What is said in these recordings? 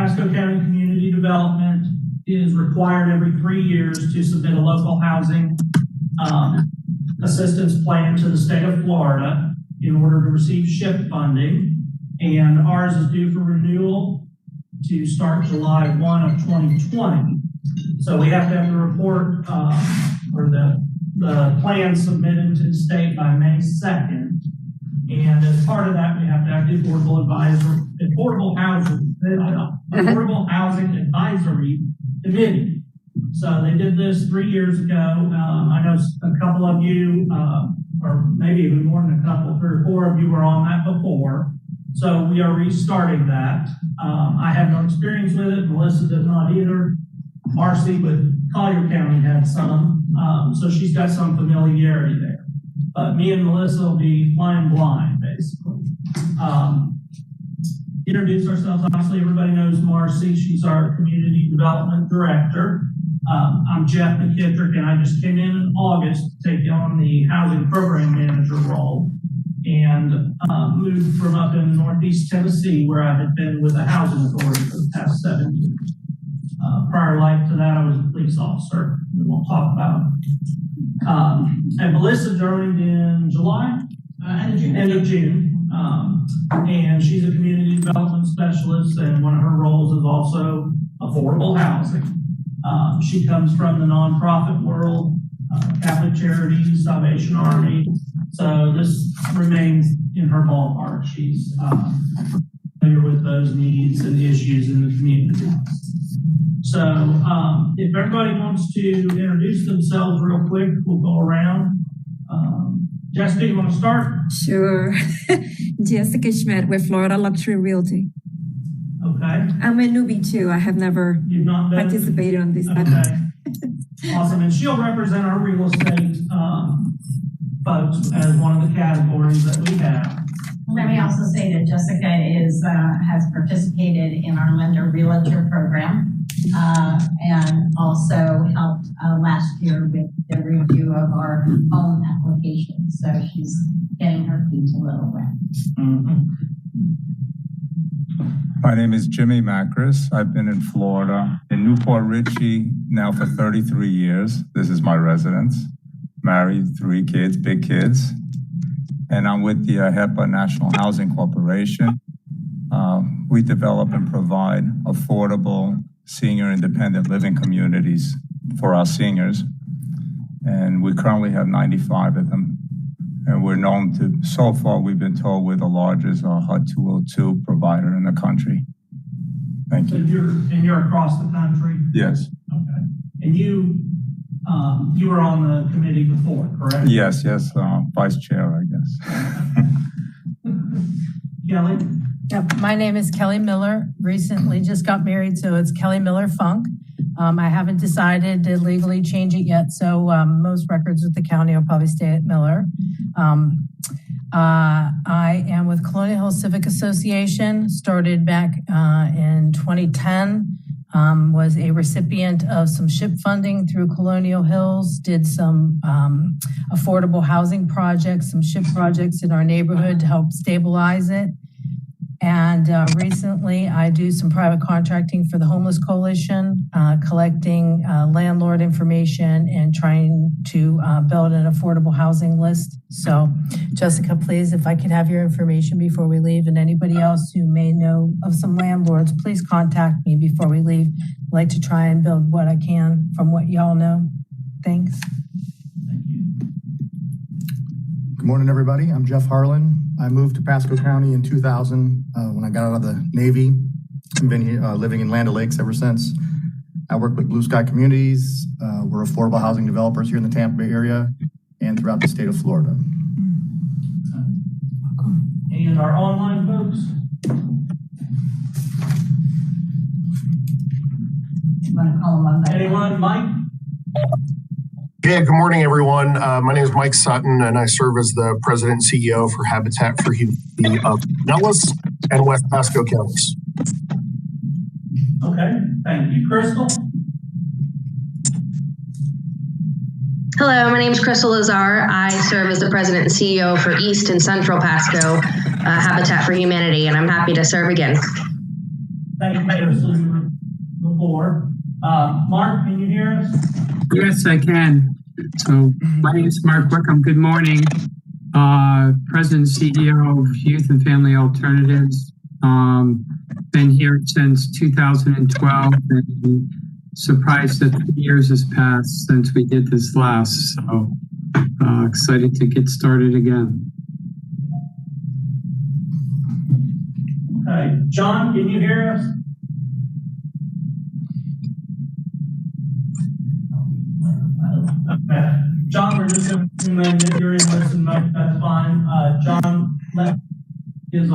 Pasco County Community Development is required every 3 years to submit a local housing assistance plan to the state of Florida in order to receive SHIP funding. And ours is due for renewal to start July 1 of 2020. So we have to have the report or the plan submitted to the state by May 2nd. And as part of that, we have to have the Affordable Housing Advisory Committee. So they did this 3 years ago. I know a couple of you, or maybe even more than a couple, 3 or 4 of you were on that before. So we are restarting that. I have no experience with it. Melissa does not either. Marcy with Collier County had some, so she's got some familiarity there. But me and Melissa will be flying blind, basically. Introduce ourselves. Obviously, everybody knows Marcy. She's our Community Development Director. I'm Jeff McKittrick, and I just came in August to take on the Housing Program Manager role and moved from up in Northeast Tennessee, where I had been with the Housing Authority for the past 7 years. Prior life to that, I was a police officer, and we'll talk about it. And Melissa joined in July? End of June. And she's a community development specialist, and one of her roles is also affordable housing. She comes from the nonprofit world, Catholic Charities, Salvation Army. So this remains in her ballpark. She's familiar with those needs and issues in the community. So if everybody wants to introduce themselves real quick, we'll go around. Jessica, you want to start? Sure. Jessica Schmidt with Florida Luxury Realty. Okay. I'm a newbie too. I have never participated on this. Okay. Awesome. And she'll represent our real estate folks as one of the categories that we have. Let me also say that Jessica has participated in our lender realtor program and also helped last year with the review of our home application. So she's getting her feet a little wet. Mm-hmm. My name is Jimmy Macris. I've been in Florida, in Newport Richey now for 33 years. This is my residence. Married, 3 kids, big kids. And I'm with the HEPA National Housing Corporation. We develop and provide affordable senior independent living communities for our seniors. And we currently have 95 of them. And we're known to, so far we've been told we're the largest HUD 202 provider in the country. Thank you. So you're across the country? Yes. Okay. And you were on the committee before, correct? Yes, vice chair, I guess. Kelly? Yep. My name is Kelly Miller. Recently just got married, so it's Kelly Miller Funk. I haven't decided to legally change it yet, so most records with the county will probably stay at Miller. I am with Colonial Hills Civic Association, started back in 2010, was a recipient of some SHIP funding through Colonial Hills, did some affordable housing projects, some SHIP projects in our neighborhood to help stabilize it. And recently I do some private contracting for the Homeless Coalition, collecting landlord information and trying to build an affordable housing list. So Jessica, please, if I could have your information before we leave, and anybody else who may know of some landlords, please contact me before we leave. I'd like to try and build what I can from what y'all know. Thanks. Good morning, everybody. I'm Jeff Harlan. I moved to Pasco County in 2000 when I got out of the Navy. I've been here, living in Land O'Lakes ever since. I work with Blue Sky Communities. We're affordable housing developers here in the Tampa Bay area and throughout the state of Florida. And our online folks? You want to call them on that? Anyone? Mike? Yeah, good morning, everyone. My name is Mike Sutton, and I serve as the president and CEO for Habitat for Humanity of Nellis and West Pasco counties. Okay, thank you. Crystal? Hello, my name is Crystal Lazar. I serve as the president and CEO for East and Central Pasco Habitat for Humanity, and I'm happy to serve again. Thank variously before. Mark, can you hear us? Yes, I can. So my name is Mark Wickham. Good morning. President and CEO of Youth and Family Alternatives. Been here since 2012 and surprised that 3 years has passed since we did this last. So excited to get started again. Okay, John, can you hear us? Okay. John, we're just going to assume that you're in listen mode. That's fine. John is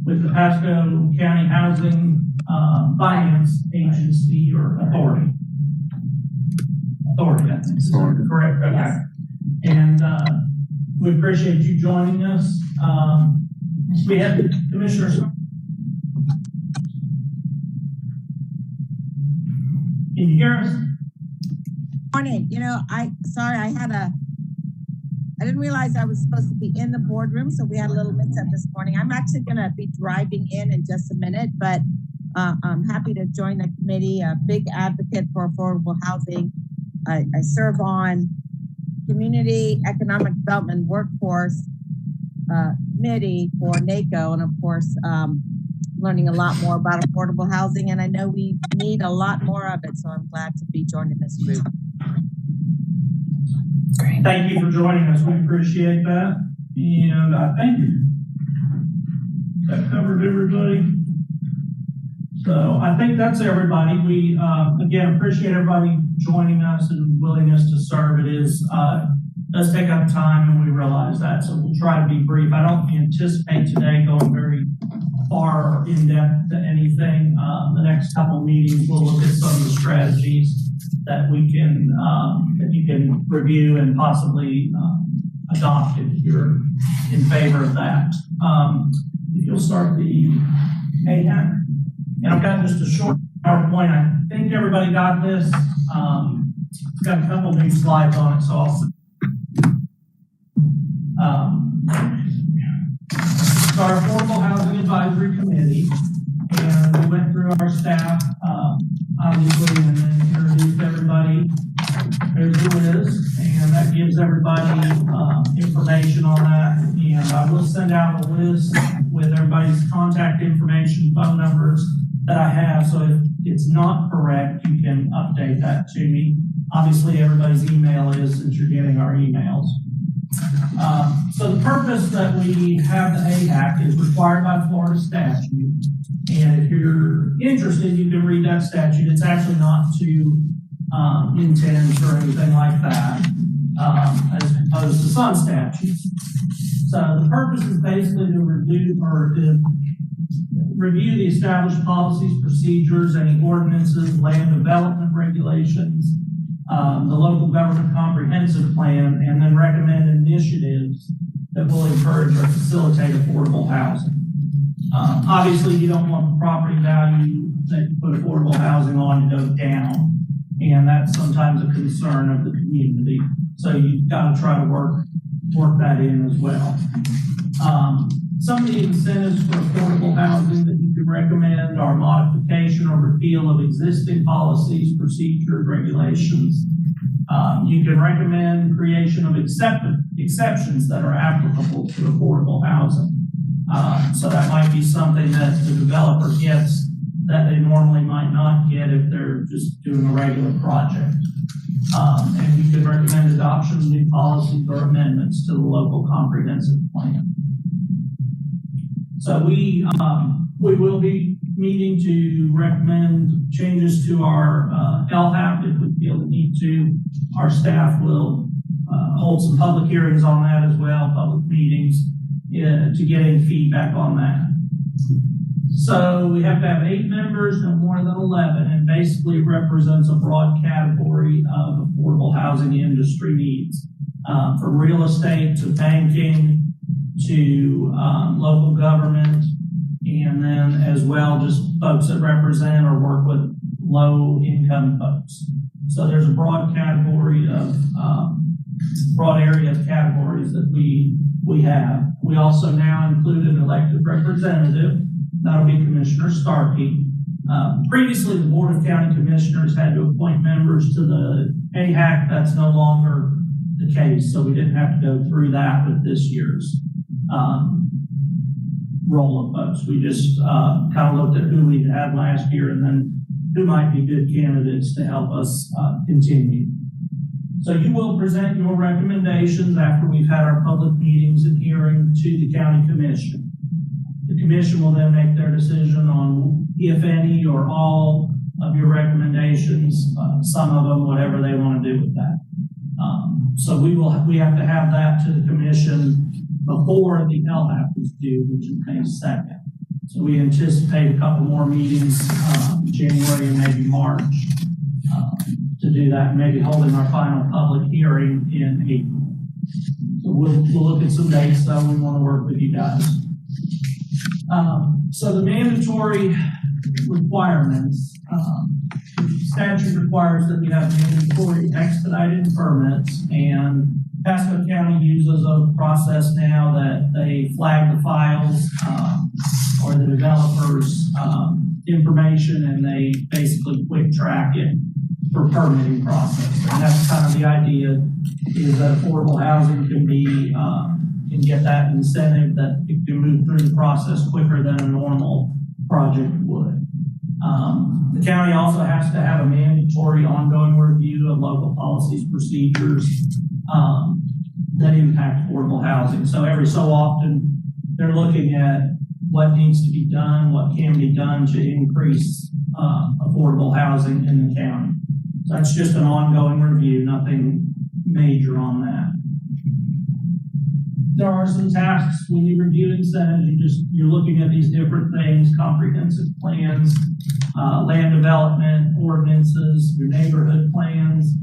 with the Pasco County Housing Finance Agency or Authority. I think is correct. Okay. Yes. And we appreciate you joining us. We have commissioners. Can you hear us? Morning. I didn't realize I was supposed to be in the boardroom, so we had a little mix-up this morning. I'm actually going to be driving in just a minute, but I'm happy to join the committee. A big advocate for affordable housing. I serve on Community Economic Development Workforce Committee for NACO, and of course, learning a lot more about affordable housing, and I know we need a lot more of it, so I'm glad to be joining this group. Great. Thank you for joining us. We appreciate that. And I think that covered everybody. So I think that's everybody. We, again, appreciate everybody joining us and willingness to serve. It does take up time, and we realize that. So we'll try to be brief. I don't anticipate today going very far or in depth to anything. The next couple of meetings, we'll look at some of the strategies that we can, that you can review and possibly adopt if you're in favor of that. If you'll start the AHAC. And I've got just a short PowerPoint. I think everybody got this. It's got a couple new slides on it, so I'll it's our Affordable Housing Advisory Committee, and we went through our staff, obviously, and then introduced everybody. There's who it is, and that gives everybody information on that. And I will send out a list with everybody's contact information, phone numbers that I have. So if it's not correct, you can update that to me. Obviously, everybody's email is, since you're getting our emails. So the purpose that we have the AHAC is required by Florida statute. And if you're interested, you can read that statute. It's actually not to intend or anything like that, as opposed to some statutes. So the purpose is basically to review the established policies, procedures, any ordinances, land development regulations, the local government comprehensive plan, and then recommend initiatives that will encourage or facilitate affordable housing. Obviously, you don't want the property value that you put affordable housing on to go down, and that's sometimes a concern of the community. So you've got to try to work that in as well. Some of the incentives for affordable housing that you can recommend are modification or repeal of existing policies, procedures, regulations. You can recommend creation of exceptions that are applicable to affordable housing. So that might be something that the developer gets that they normally might not get if they're just doing a regular project. And you can recommend adoption of new policies or amendments to the local comprehensive plan. So we will be meeting to recommend changes to our LHAP if we feel the need to. Our staff will hold some public hearings on that as well, public meetings, to get any feedback on that. So we have to have 8 members, no more than 11, and basically represents a broad category of affordable housing industry needs, from real estate to banking to local government, and then as well just folks that represent or work with low income folks. So there's a broad category of broad area of categories that we have. We also now include an elected representative. That'll be Commissioner Starkey. Previously, the Board of County Commissioners had to appoint members to the AHAC. That's no longer the case, so we didn't have to go through that with this year's roll of folks. We just kind of looked at who we had last year and then who might be good candidates to help us continue. So you will present your recommendations after we've had our public meetings and hearing to the County Commission. The Commission will then make their decision on if any or all of your recommendations, some of them, whatever they want to do with that. So we have to have that to the Commission before the LHAP is due, which is May 2nd. So we anticipate a couple more meetings, January and maybe March, to do that, and maybe holding our final public hearing in April. So we'll look at some dates, though. We want to work with you guys. So the mandatory requirements, statute requires that we have mandatory expedited permits, and Pasco County uses a process now that they flag the files or the developer's information, and they basically quick track it for permitting process. And that's kind of the idea, is that affordable housing can be can get that incentive that it can move through the process quicker than a normal project would. The county also has to have a mandatory ongoing review of local policies, procedures that impact affordable housing. So every so often, they're looking at what needs to be done, what can be done to increase affordable housing in the county. So that's just an ongoing review, nothing major on that. There are some tasks when you review incentives. You're looking at these different things: comprehensive plans, land development ordinances, your neighborhood plans.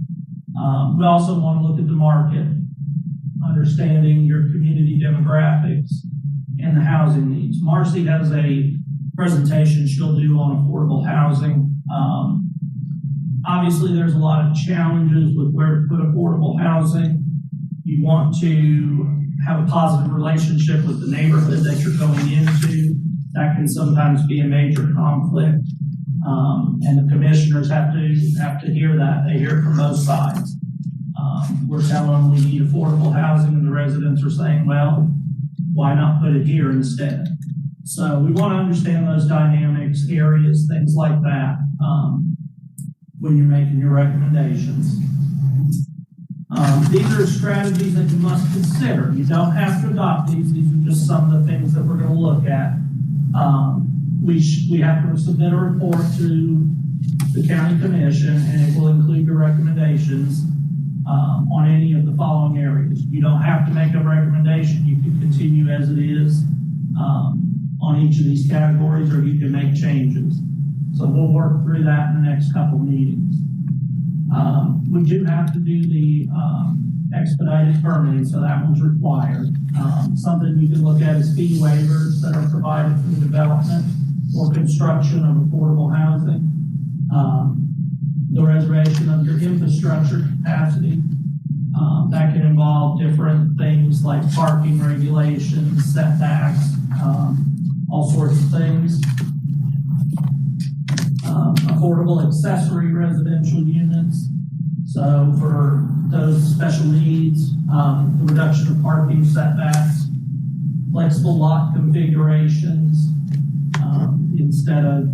We also want to look at the market, understanding your community demographics and the housing needs. Marcy has a presentation she'll do on affordable housing. Obviously, there's a lot of challenges with where to put affordable housing. You want to have a positive relationship with the neighborhood that you're going into. That can sometimes be a major conflict. And the commissioners have to hear that. They hear it from both sides. We're telling them we need affordable housing, and the residents are saying, well, why not put it here instead? So we want to understand those dynamics, areas, things like that, when you're making your recommendations. These are strategies that you must consider. You don't have to adopt these. These are just some of the things that we're going to look at. We have to submit a report to the county commission, and it will include your recommendations on any of the following areas. You don't have to make a recommendation. You can continue as it is on each of these categories, or you can make changes. So we'll work through that in the next couple meetings. We do have to do the expedited permitting, so that one's required. Something you can look at is fee waivers that are provided for the development or construction of affordable housing. The reservation of your infrastructure capacity. That can involve different things like parking regulations, setbacks, all sorts of things. Affordable accessory residential units. So for those special needs, the reduction of parking setbacks, flexible lot configurations, instead of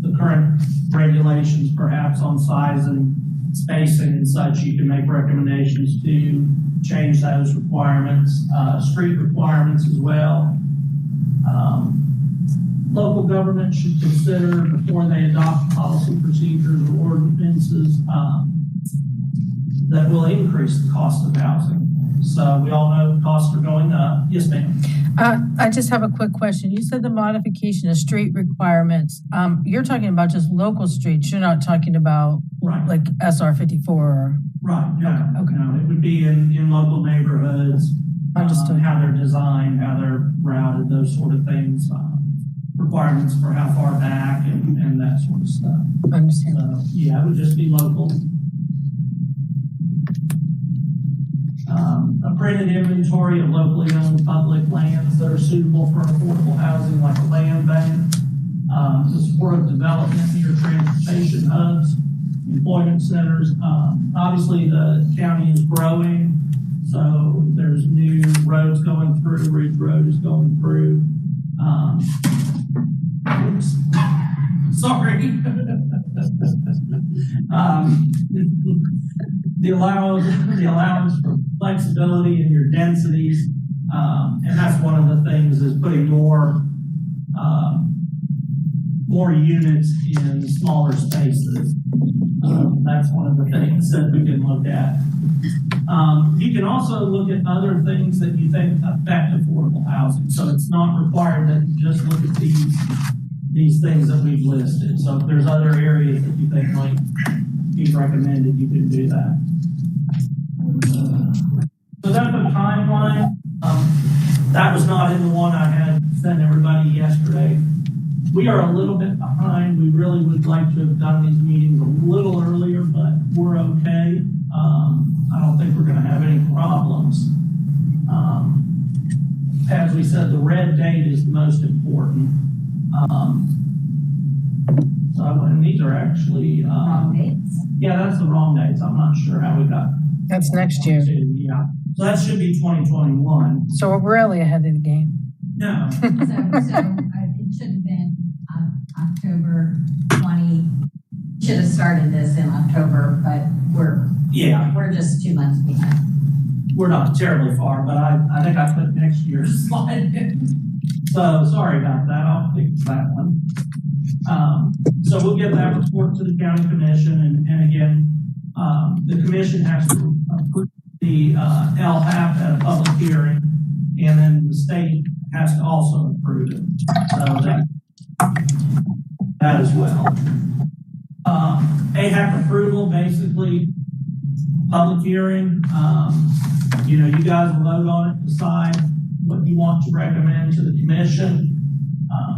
the current regulations, perhaps on size and spacing and such, you can make recommendations to change those requirements, street requirements as well. Local government should consider, before they adopt policy, procedures, or ordinances, that will increase the cost of housing. So we all know costs are going up. Yes, ma'am. I just have a quick question. You said the modification of street requirements. You're talking about just local streets. You're not talking about like SR 54. Right. No, okay. No, it would be in local neighborhoods. Understood. How they're designed, how they're routed, those sort of things. Requirements for how far back and that sort of stuff. Understand. So, yeah, it would just be local. A printed inventory of locally owned public lands that are suitable for affordable housing, like a land bank. to support development near transportation hubs, employment centers. Obviously, the county is growing, so there's new roads going through. Ridge Road is going through. Oops. Sorry. The allowance for flexibility in your densities, and that's one of the things is putting more units in smaller spaces. That's one of the things that we can look at. You can also look at other things that you think affect affordable housing. So it's not required that you just look at these things that we've listed. So if there's other areas that you think might be recommended, you can do that. So that's the timeline. That was not in the one I had sent everybody yesterday. We are a little bit behind. We really would like to have done these meetings a little earlier, but we're okay. I don't think we're going to have any problems. As we said, the red date is the most important. And these are actually Wrong dates. Yeah, that's the wrong dates. I'm not sure how we got. That's next year. Yeah, so that should be 2021. So we're really ahead of the game. No. So it should have been October 20. Should have started this in October, but we're just 2 months behind. We're not terribly far, but I think I put next year's slide in. So sorry about that. I'll fix that one. So we'll get that report to the county commission, and again, the commission has to approve the LHAP at a public hearing, and then the state has to also approve it. So that as well. AHAP approval, basically public hearing. You guys will vote on it, decide what you want to recommend to the commission.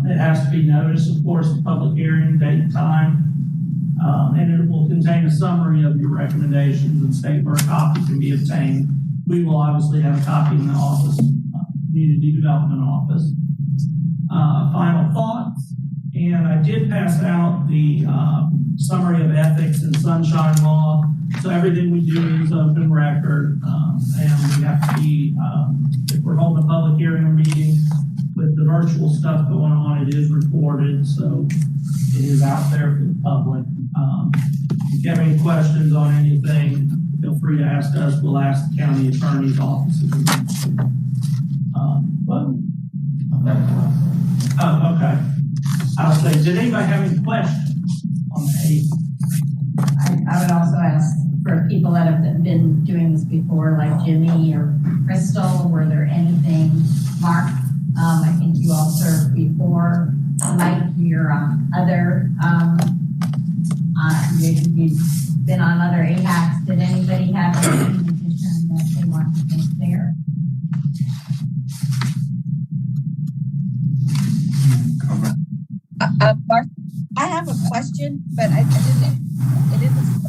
It has to be noticed, of course, the public hearing, date, time, and it will contain a summary of your recommendations, and state where a copy can be obtained. We will obviously have a copy in the office, community development office. Final thoughts, and I did pass out the summary of ethics and sunshine law. So everything we do is open record, and we have to be, if we're holding a public hearing or meeting with the virtual stuff going on, it is recorded, so it is out there for the public. If you have any questions on anything, feel free to ask us. We'll ask the county attorney's office. Okay. I'll say, did anybody have any questions on the 8th? I would also ask for people that have been doing this before, like Jimmy or Crystal, were there anything, Mark? I think you all served before. Mike, your other, you've been on other AHACs. Did anybody have any addition that they want to make there? Mark, I have a question, but I didn't. It isn't.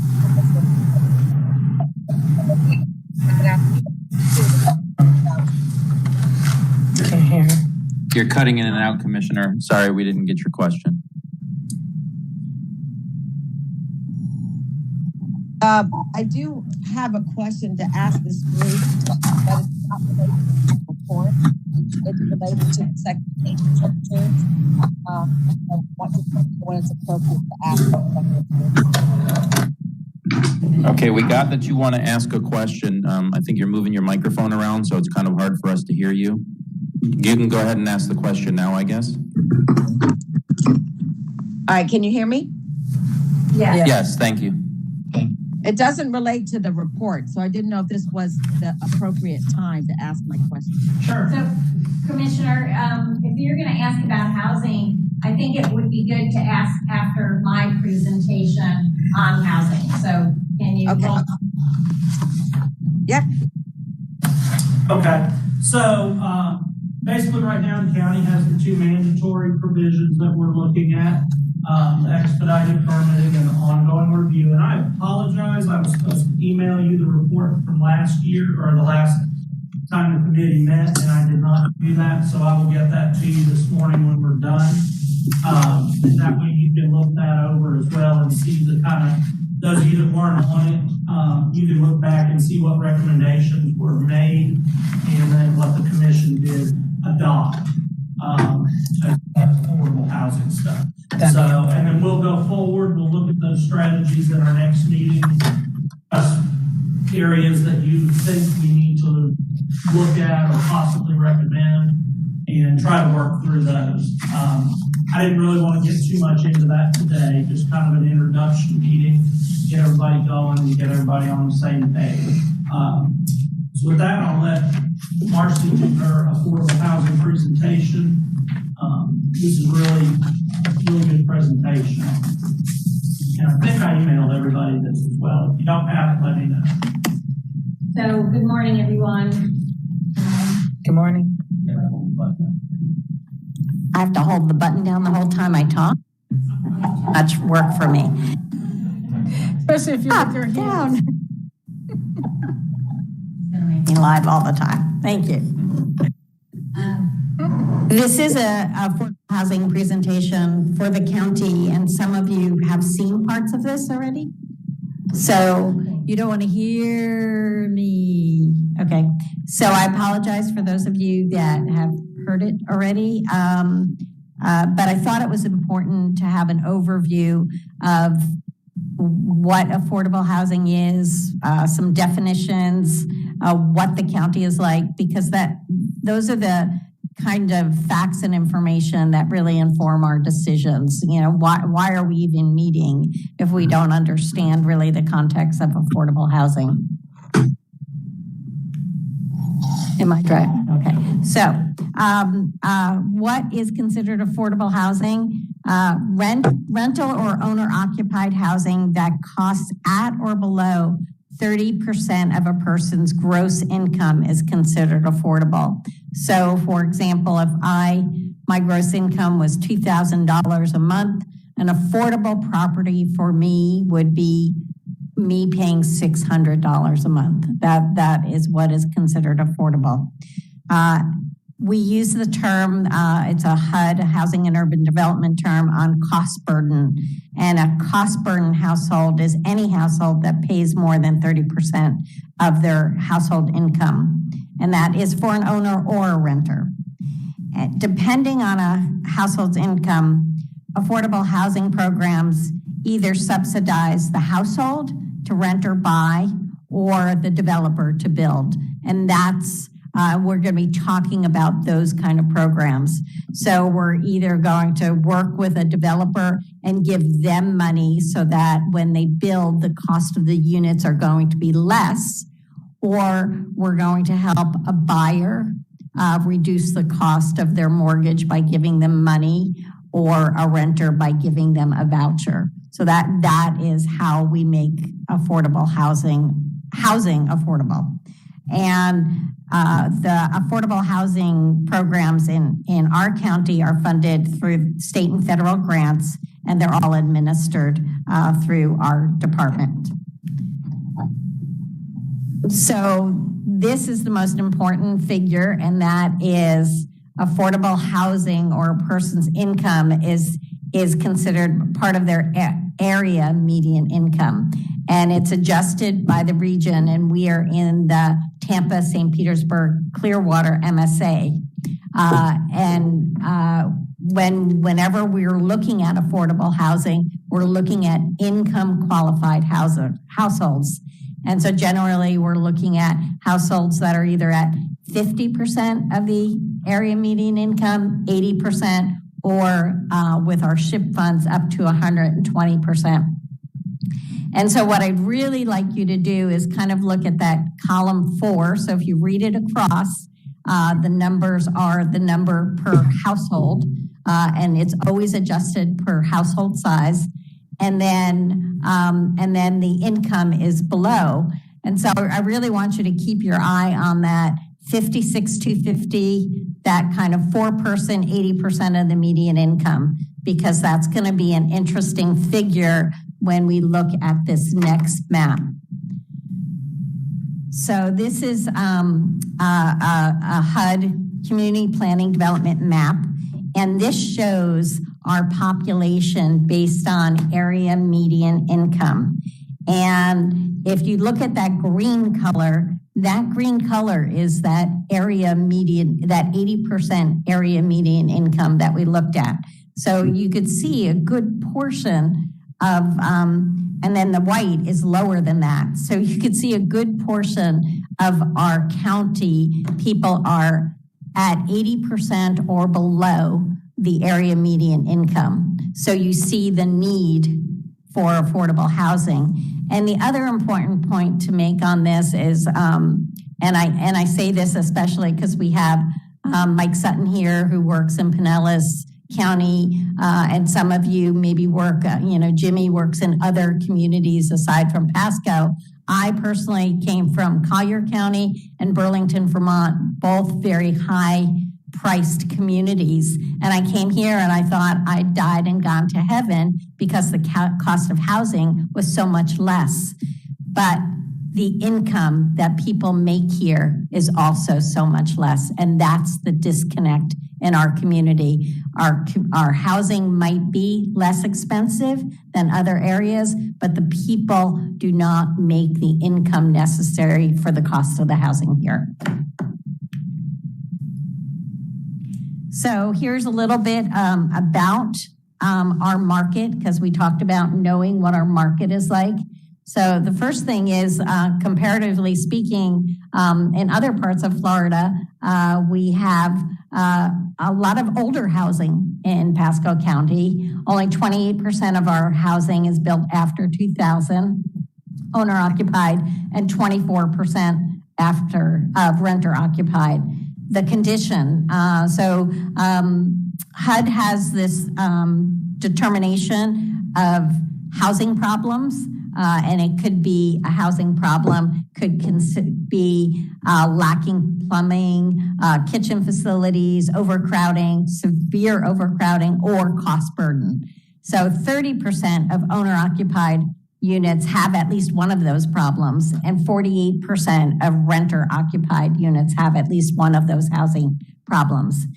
Can't hear. You're cutting in and out, Commissioner. Sorry, we didn't get your question. I do have a question to ask this group, but it's not related to the report. It's related to the second page structure. When it's appropriate to ask. Okay, we got that you want to ask a question. I think you're moving your microphone around, so it's kind of hard for us to hear you. You can go ahead and ask the question now, I guess. All right, can you hear me? Yes. Yes, thank you. It doesn't relate to the report, so I didn't know if this was the appropriate time to ask my question. Sure. So, Commissioner, if you're going to ask about housing, I think it would be good to ask after my presentation on housing. So, can you? Okay. Yep. Okay. So, basically right now the county has the two mandatory provisions that we're looking at. The expedited permitting and the ongoing review. And I apologize, I was supposed to email you the report from last year or the last time the committee met, and I did not do that. So I will get that to you this morning when we're done. And that way you can look that over as well and see the kind of, those of you that weren't on it, you can look back and see what recommendations were made and then what the commission did adopt, as affordable housing stuff. So, and then we'll go forward, we'll look at those strategies in our next meeting, areas that you think we need to look at or possibly recommend, and try to work through those. I didn't really want to get too much into that today, just kind of an introduction meeting, get everybody going and get everybody on the same page. So with that, I'll let Marcy do her affordable housing presentation. This is really good presentation. And I think I emailed everybody this as well. If you don't have it, let me know. So good morning, everyone. Good morning. I have to hold the button down the whole time I talk. Much work for me. Especially if you're with your hands. Me live all the time. Thank you. This is a affordable housing presentation for the county, and some of you have seen parts of this already. So you don't want to hear me. Okay. So I apologize for those of you that have heard it already. But I thought it was important to have an overview of what affordable housing is, some definitions, what the county is like, because those are the kind of facts and information that really inform our decisions. You know, why are we even meeting if we don't understand really the context of affordable housing? Am I driving? Okay. So, what is considered affordable housing? Rental or owner-occupied housing that costs at or below 30% of a person's gross income is considered affordable. So, for example, if my gross income was $2,000 a month, an affordable property for me would be me paying $600 a month. That is what is considered affordable. We use the term, it's a HUD, a Housing and Urban Development term, on cost burden. And a cost burden household is any household that pays more than 30% of their household income. And that is for an owner or a renter. And depending on a household's income, affordable housing programs either subsidize the household to rent or buy, or the developer to build. And that's we're going to be talking about those kind of programs. So we're either going to work with a developer and give them money so that when they build, the cost of the units are going to be less, or we're going to help a buyer reduce the cost of their mortgage by giving them money, or a renter by giving them a voucher. So that is how we make affordable housing affordable. And the affordable housing programs in our county are funded through state and federal grants, and they're all administered through our department. So this is the most important figure, and that is affordable housing, or a person's income is considered part of their area median income. And it's adjusted by the region, and we are in the Tampa, St. Petersburg, Clearwater MSA. Whenever we're looking at affordable housing, we're looking at income qualified households. And so generally we're looking at households that are either at 50% of the area median income, 80%, or with our SHIP funds up to 120%. And so what I'd really like you to do is kind of look at that column 4. So if you read it across, the numbers are the number per household, and it's always adjusted per household size. And then the income is below. And so I really want you to keep your eye on that 56,250, that kind of 4-person, 80% of the median income, because that's going to be an interesting figure when we look at this next map. So this is a HUD community planning development map, and this shows our population based on area median income. And if you look at that green color is that area median, that 80% area median income that we looked at. So you could see a good portion of, and then the white is lower than that. So you could see a good portion of our county people are at 80% or below the area median income. So you see the need for affordable housing. And the other important point to make on this is, and I say this especially because we have Mike Sutton here who works in Pinellas County, and some of you maybe work, Jimmy works in other communities aside from Pasco. I personally came from Collier County and Burlington, Vermont, both very high priced communities. And I came here and I thought I died and gone to heaven because the cost of housing was so much less. But the income that people make here is also so much less. And that's the disconnect in our community. Our housing might be less expensive than other areas, but the people do not make the income necessary for the cost of the housing here. So here's a little bit about our market, because we talked about knowing what our market is like. So the first thing is, comparatively speaking, in other parts of Florida, we have a lot of older housing in Pasco County. Only 28% of our housing is built after 2000, owner occupied, and 24% after renter occupied. The condition, HUD has this determination of housing problems. And it could be a housing problem, could be lacking plumbing, kitchen facilities, overcrowding, severe overcrowding, or cost burden. So 30% of owner-occupied units have at least one of those problems, and 48% of renter-occupied units have at least one of those housing problems.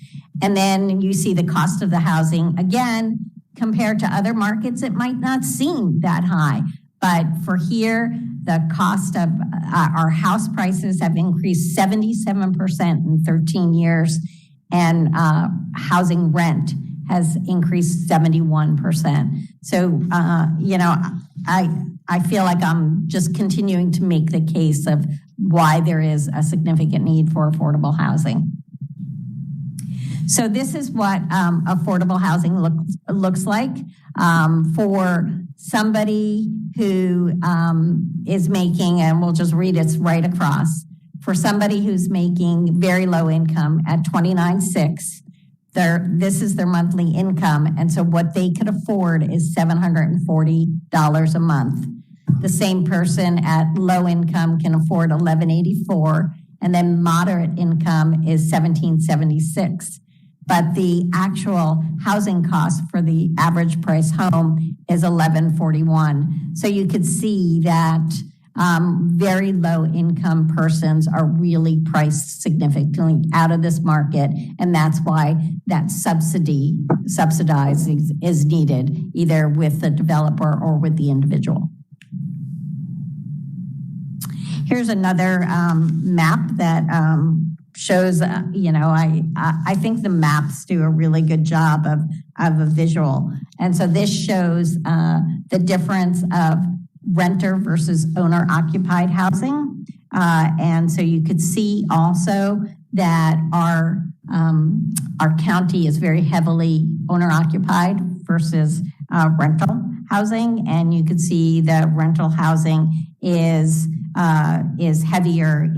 And then you see the cost of the housing. Again, compared to other markets, it might not seem that high. But for here, the cost of our house prices have increased 77% in 13 years, and housing rent has increased 71%. So, I feel like I'm just continuing to make the case of why there is a significant need for affordable housing. So this is what affordable housing looks like for somebody who is making, and we'll just read it right across, for somebody who's making very low income at $29,600, this is their monthly income, and so what they could afford is $740 a month. The same person at low income can afford $1,184, and then moderate income is $1,776. But the actual housing cost for the average price home is $1,141. So you could see that very low income persons are really priced significantly out of this market. And that's why that subsidizing is needed, either with the developer or with the individual. Here's another map that shows, I think the maps do a really good job of a visual. And so this shows the difference of renter versus owner occupied housing. And so you could see also that our county is very heavily owner occupied versus rental housing. And you could see the rental housing is heavier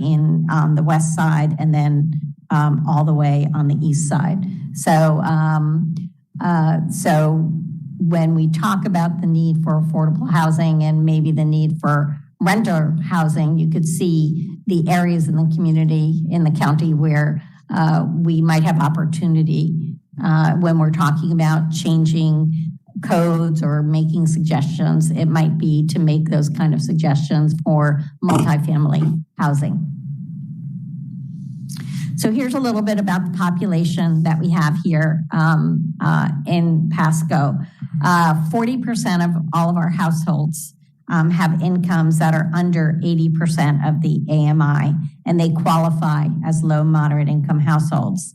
on the west side, and then all the way on the east side. So when we talk about the need for affordable housing and maybe the need for renter housing, you could see the areas in the community, in the county, where we might have opportunity when we're talking about changing codes or making suggestions. It might be to make those kind of suggestions for multifamily housing. So here's a little bit about the population that we have here in Pasco. 40% of all of our households have incomes that are under 80% of the AMI, and they qualify as low moderate income households.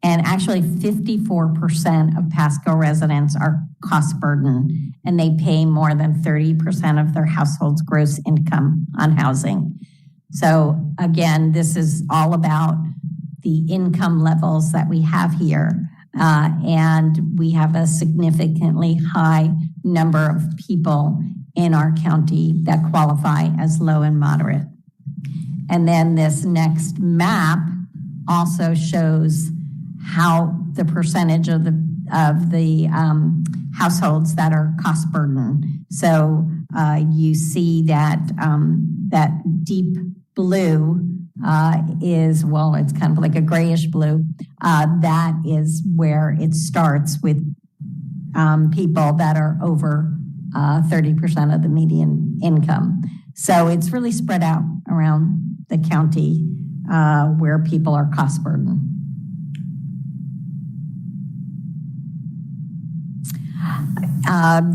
And actually 54% of Pasco residents are cost burden, and they pay more than 30% of their household's gross income on housing. So again, this is all about the income levels that we have here. And we have a significantly high number of people in our county that qualify as low and moderate. And then this next map also shows how the percentage of the households that are cost burden. So you see that that deep blue is, well, it's kind of like a grayish blue. That is where it starts with people that are over 30% of the median income. So it's really spread out around the county where people are cost burden.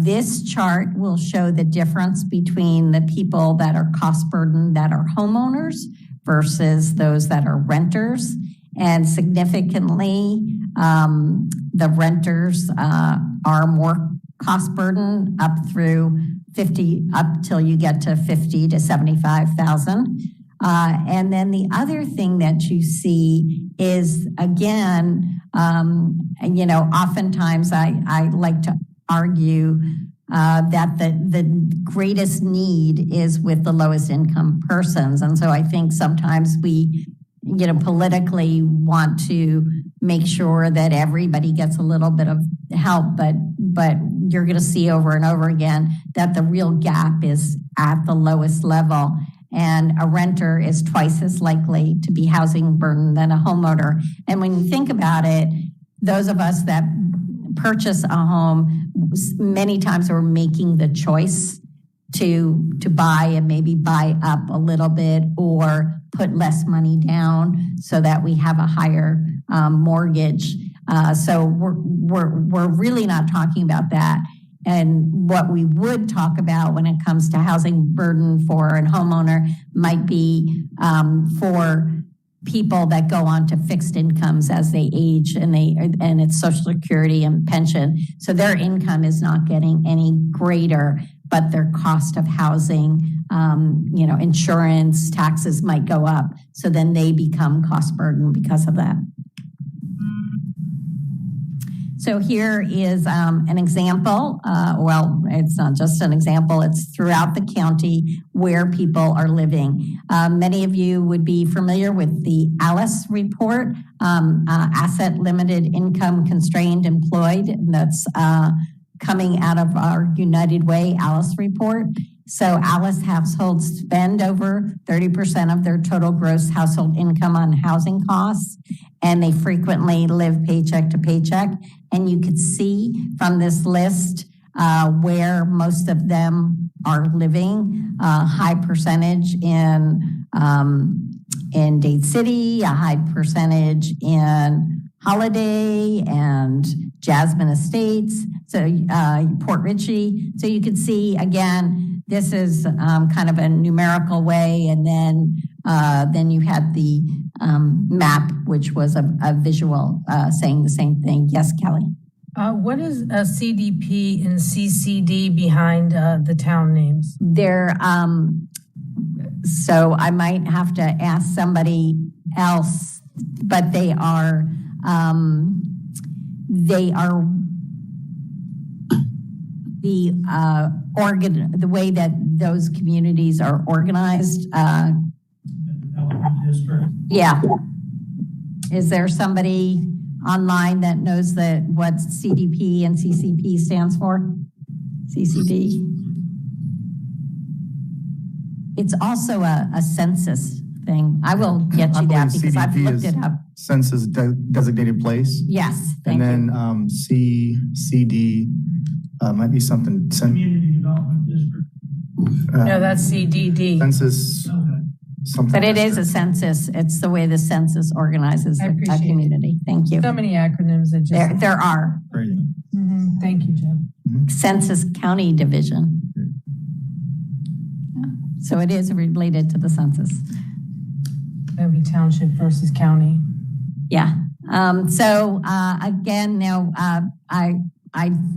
This chart will show the difference between the people that are cost burden that are homeowners versus those that are renters. And significantly, the renters are more cost burden up through 50, up till you get to 50 to 75,000. And then the other thing that you see is, again, oftentimes I like to argue that the greatest need is with the lowest income persons. And so I think sometimes we, politically want to make sure that everybody gets a little bit of help, but you're going to see over and over again that the real gap is at the lowest level. And a renter is twice as likely to be housing burdened than a homeowner. And when you think about it, those of us that purchase a home, many times we're making the choice to buy and maybe buy up a little bit or put less money down so that we have a higher mortgage. So we're really not talking about that. And what we would talk about when it comes to housing burden for a homeowner might be for people that go on to fixed incomes as they age, and it's Social Security and pension. So their income is not getting any greater, but their cost of housing, insurance, taxes might go up. So then they become cost burden because of that. So here is an example. Well, it's not just an example, it's throughout the county where people are living. Many of you would be familiar with the ALICE report, Asset Limited Income Constrained Employed. That's coming out of our United Way ALICE report. So ALICE households spend over 30% of their total gross household income on housing costs, and they frequently live paycheck to paycheck. And you could see from this list where most of them are living. High percentage in Dade City, a high percentage in Holiday and Jasmine Estates, so Port Richey. So you could see, again, this is kind of a numerical way, and then you had the map, which was a visual saying the same thing. Yes, Kelly? What is a CDP and CCD behind the town names? They're, so I might have to ask somebody else, but they are the way that those communities are organized. Yeah. Is there somebody online that knows what CDP and CCP stands for? CCD. It's also a census thing. I will get you that because CDP I've looked it up. Census designated place. Yes, thank you. And then CCD might be something. Community Development District. No, that's CDD. Census. Okay. something. But it is a census. It's the way the census organizes I a appreciate it. community. Thank you. So many acronyms that just. There are. Great. Thank you, Jeff. Census County Division. So it is related to the census. That would be township versus county. Yeah. Again, now,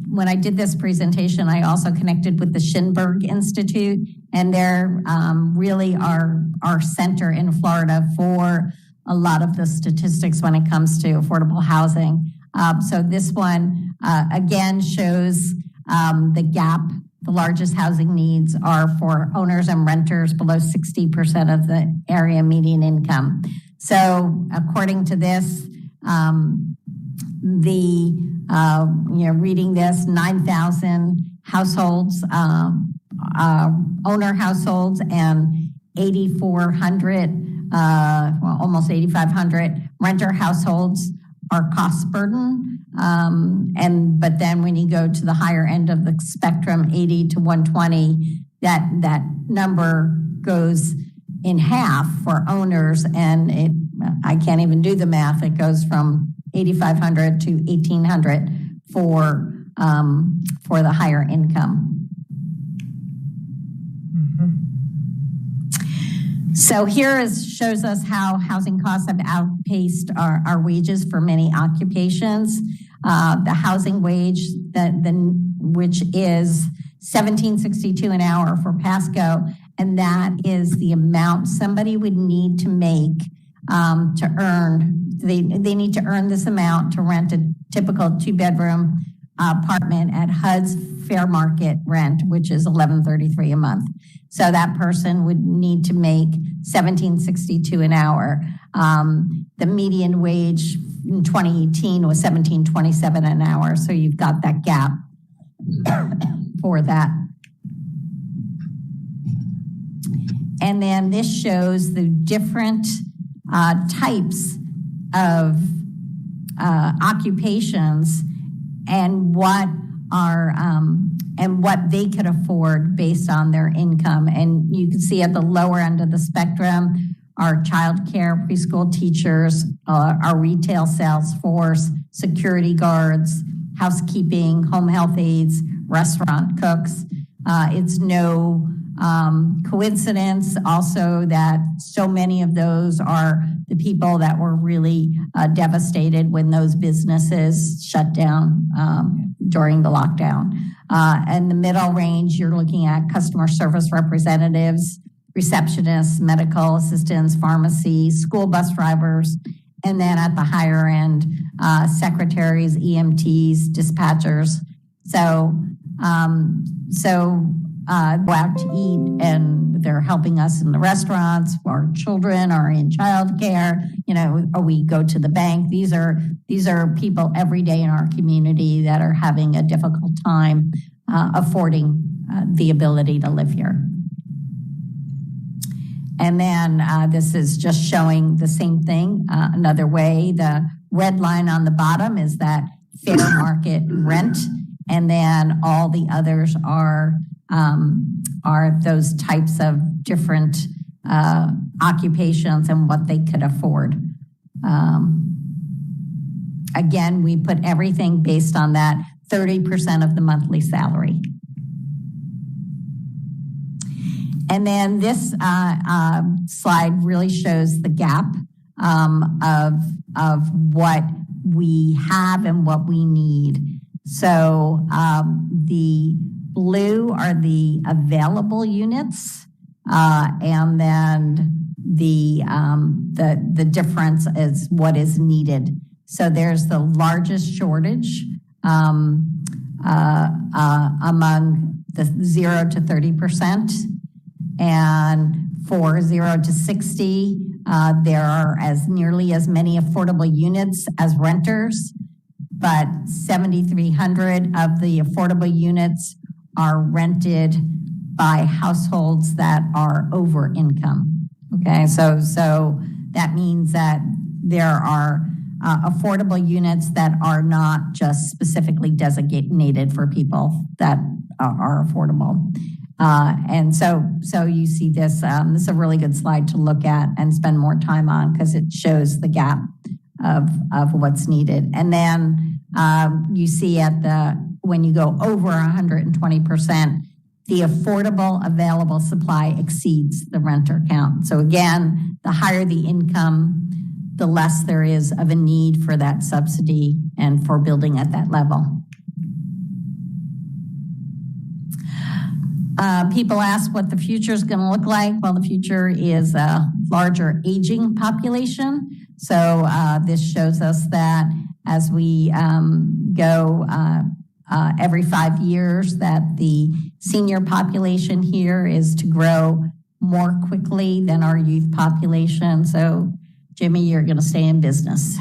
when I did this presentation, I also connected with the Schindberg Institute, and they're really our center in Florida for a lot of the statistics when it comes to affordable housing. So this one, again, shows the gap. The largest housing needs are for owners and renters below 60% of the area median income. So according to this, reading this, 9,000 households, owner households, and 8,400, almost 8,500 renter households are cost burden. But then when you go to the higher end of the spectrum, 80 to 120, that number goes in half for owners, and I can't even do the math. It goes from 8,500 to 1,800 for the higher income. So here shows us how housing costs have outpaced our wages for many occupations. The housing wage, which is $17.62 an hour for Pasco, and that is the amount somebody would need to make to earn. They need to earn this amount to rent a typical 2-bedroom apartment at HUD's fair market rent, which is $11.33 a month. So that person would need to make $17.62 an hour. The median wage in 2018 was $17.27 an hour. So you've got that gap for that. And then this shows the different types of occupations and what they could afford based on their income. And you can see at the lower end of the spectrum, our childcare, preschool teachers, our retail sales force, security guards, housekeeping, home health aides, restaurant cooks. It's no coincidence also that so many of those are the people that were really devastated when those businesses shut down during the lockdown. And the middle range, you're looking at customer service representatives, receptionists, medical assistants, pharmacy, school bus drivers, and then at the higher end, secretaries, EMTs, dispatchers. So go out to eat, and they're helping us in the restaurants. Our children are in childcare. Or we go to the bank. These are people every day in our community that are having a difficult time affording the ability to live here. And then this is just showing the same thing another way. The red line on the bottom is that fair market rent, and then all the others are those types of different occupations and what they could afford. Again, we put everything based on that 30% of the monthly salary. And then this slide really shows the gap of what we have and what we need. So the blue are the available units, and then the difference is what is needed. So there's the largest shortage among the 0 to 30%. And for 0 to 60, there are nearly as many affordable units as renters, but 7,300 of the affordable units are rented by households that are over income. Okay, so that means that there are affordable units that are not just specifically designated for people that are affordable. And so you see this, this is a really good slide to look at and spend more time on because it shows the gap of what's needed. And then you see when you go over 120%, the affordable available supply exceeds the renter count. So again, the higher the income, the less there is of a need for that subsidy and for building at that level. People ask what the future is going to look like. Well, the future is a larger aging population. So this shows us that as we go every 5 years, that the senior population here is to grow more quickly than our youth population. So, Jimmy, you're going to stay in business.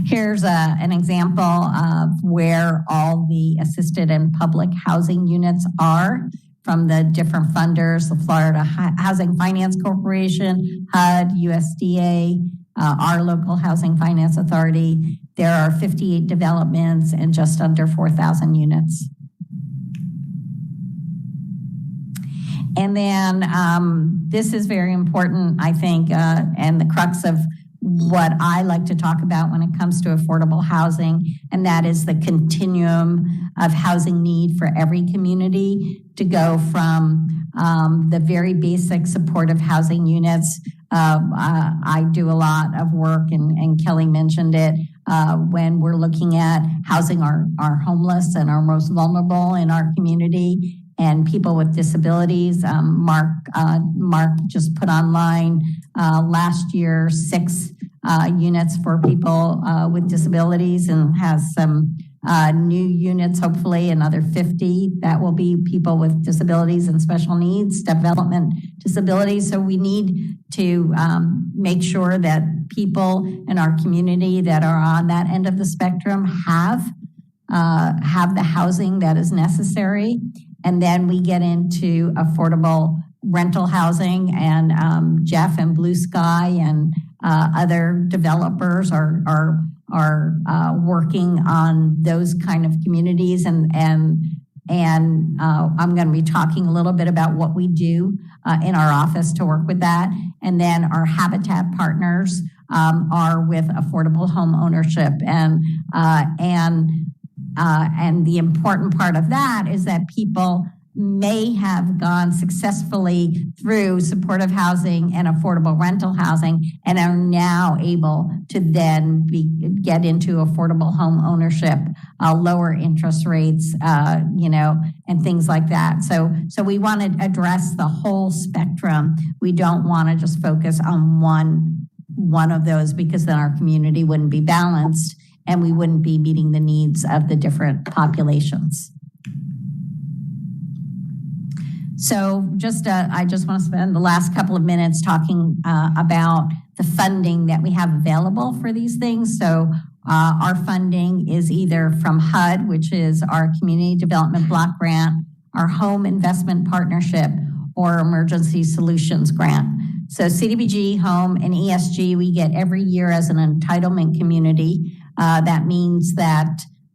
Here's an example of where all the assisted and public housing units are from the different funders, the Florida Housing Finance Corporation, HUD, USDA, our local Housing Finance Authority. There are 58 developments and just under 4,000 units. And then this is very important, I think, and the crux of what I like to talk about when it comes to affordable housing, and that is the continuum of housing need for every community to go from the very basic supportive housing units. I do a lot of work, and Kelly mentioned it, when we're looking at housing our homeless and our most vulnerable in our community and people with disabilities. Mark just put online last year 6 units for people with disabilities, and has some new units, hopefully another 50 that will be people with disabilities and special needs, development disabilities. So we need to make sure that people in our community that are on that end of the spectrum have the housing that is necessary. And then we get into affordable rental housing, and Jeff and Blue Sky and other developers are working on those kind of communities, and I'm going to be talking a little bit about what we do in our office to work with that. And then our Habitat partners are with affordable home ownership, and the important part of that is that people may have gone successfully through supportive housing and affordable rental housing and are now able to then get into affordable home ownership, lower interest rates, and things like that. So we want to address the whole spectrum. We don't want to just focus on one of those, because then our community wouldn't be balanced and we wouldn't be meeting the needs of the different populations. So I just want to spend the last couple of minutes talking about the funding that we have available for these things. So our funding is either from HUD, which is our Community Development Block Grant, our Home Investment Partnership, or Emergency Solutions Grant. So CDBG, Home, and ESG we get every year as an entitlement community. That means that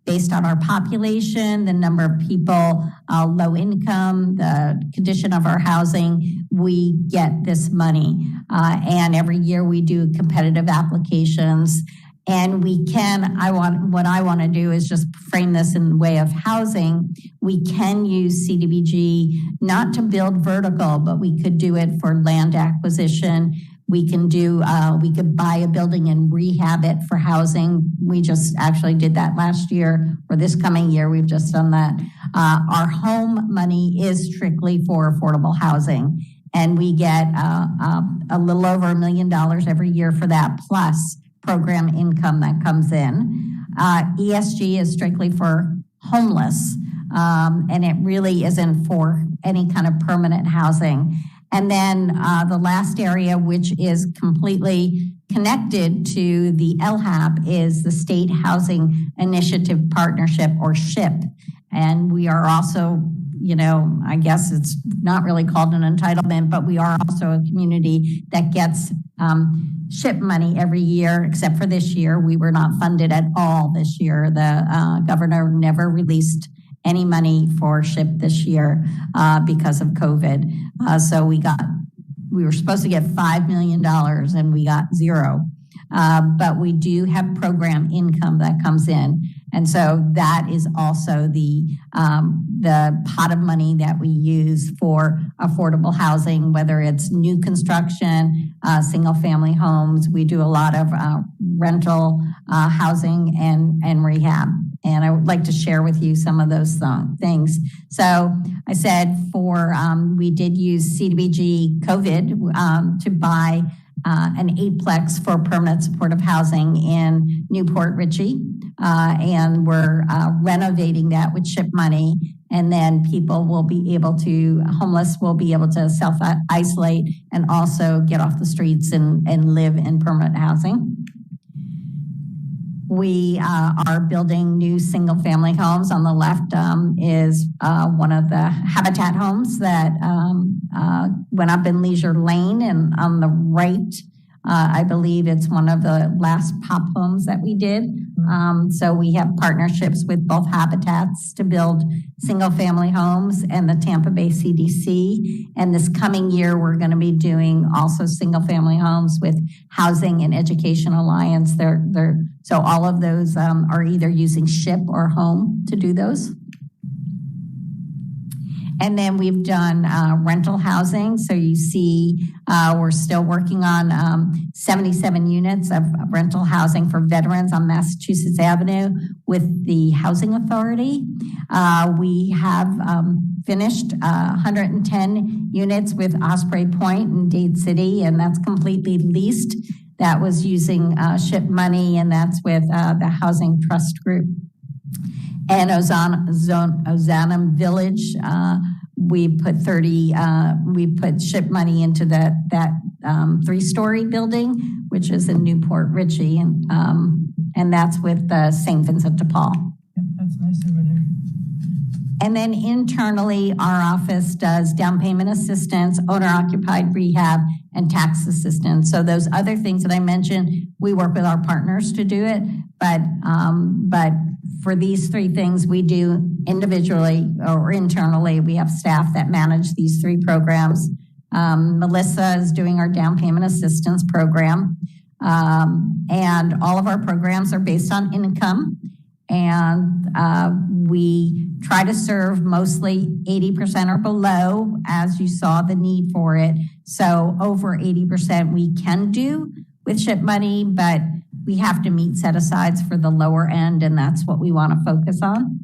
based on our population, the number of people, low income, the condition of our housing, we get this money. And every year we do competitive applications. And what I want to do is just frame this in the way of housing. We can use CDBG not to build vertical, but we could do it for land acquisition. We could buy a building and rehab it for housing. We just actually did that last year, or this coming year, we've just done that. Our home money is strictly for affordable housing, and we get a little over $1 million every year for that, plus program income that comes in. ESG is strictly for homeless, and it really isn't for any kind of permanent housing. And then the last area, which is completely connected to the LHAP, is the State Housing Initiative Partnership, or SHIP. And we are also, I guess it's not really called an entitlement, but we are also a community that gets SHIP money every year, except for this year. We were not funded at all this year. The governor never released any money for SHIP this year because of COVID. So we were supposed to get $5 million and we got zero. But we do have program income that comes in. And so that is also the pot of money that we use for affordable housing, whether it's new construction, single family homes. We do a lot of rental housing and rehab. And I would like to share with you some of those things. So I said we did use CDBG COVID to buy an 8-plex for permanent supportive housing in Newport Richey. And we're renovating that with SHIP money. And then homeless will be able to self-isolate and also get off the streets and live in permanent housing. We are building new single-family homes. On the left is one of the Habitat homes that went up in Leisure Lane, and on the right, I believe it's one of the last POP homes that we did. So we have partnerships with both Habitats to build single-family homes and the Tampa Bay CDC. And this coming year, we're going to be doing also single-family homes with Housing and Education Alliance. So all of those are either using SHIP or home to do those. And then we've done rental housing. So you see we're still working on 77 units of rental housing for veterans on Massachusetts Avenue with the Housing Authority. We have finished 110 units with Osprey Point in Dade City, and that's completely leased. That was using SHIP money, and that's with the Housing Trust Group. And Ozanam Village, we put SHIP money into that 3-story building, which is in Newport Richey, and that's with St. Vincent de Paul. Yep, that's nice over there. And then internally, our office does down payment assistance, owner-occupied rehab, and tax assistance. So those other things that I mentioned, we work with our partners to do it. But for these 3 things, we do individually or internally. We have staff that manage these 3 programs. Melissa is doing our down payment assistance program. And all of our programs are based on income. And we try to serve mostly 80% or below, as you saw the need for it. So over 80% we can do with SHIP money, but we have to meet set-asides for the lower end, and that's what we want to focus on.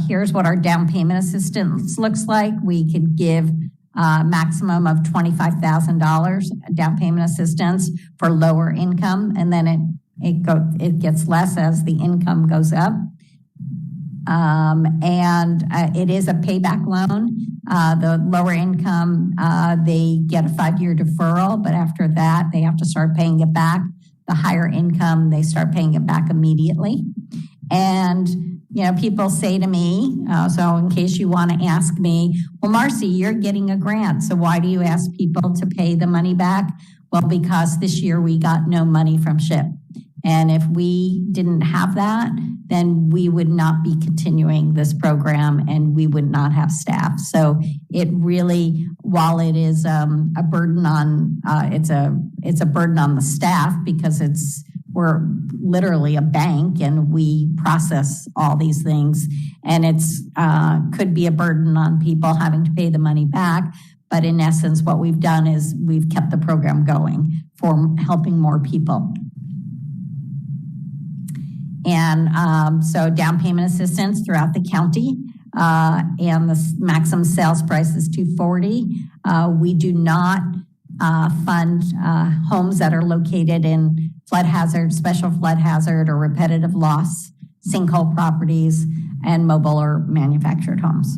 Here's what our down payment assistance looks like. We could give a maximum of $25,000 down payment assistance for lower income, and then it gets less as the income goes up. It is a payback loan. The lower income, they get a 5-year deferral, but after that, they have to start paying it back. The higher income, they start paying it back immediately. And, people say to me, so in case you want to ask me, well, Marcy, you're getting a grant, so why do you ask people to pay the money back? Well, because this year we got no money from SHIP. And if we didn't have that, then we would not be continuing this program and we would not have staff. So it really, while it is a burden on, it's a burden on the staff because we're literally a bank and we process all these things, and it's could be a burden on people having to pay the money back. But in essence, what we've done is we've kept the program going for helping more people. And so down payment assistance throughout the county, and the maximum sales price is $240,000. We do not fund homes that are located in flood hazard, special flood hazard, or repetitive loss, sinkhole properties, and mobile or manufactured homes.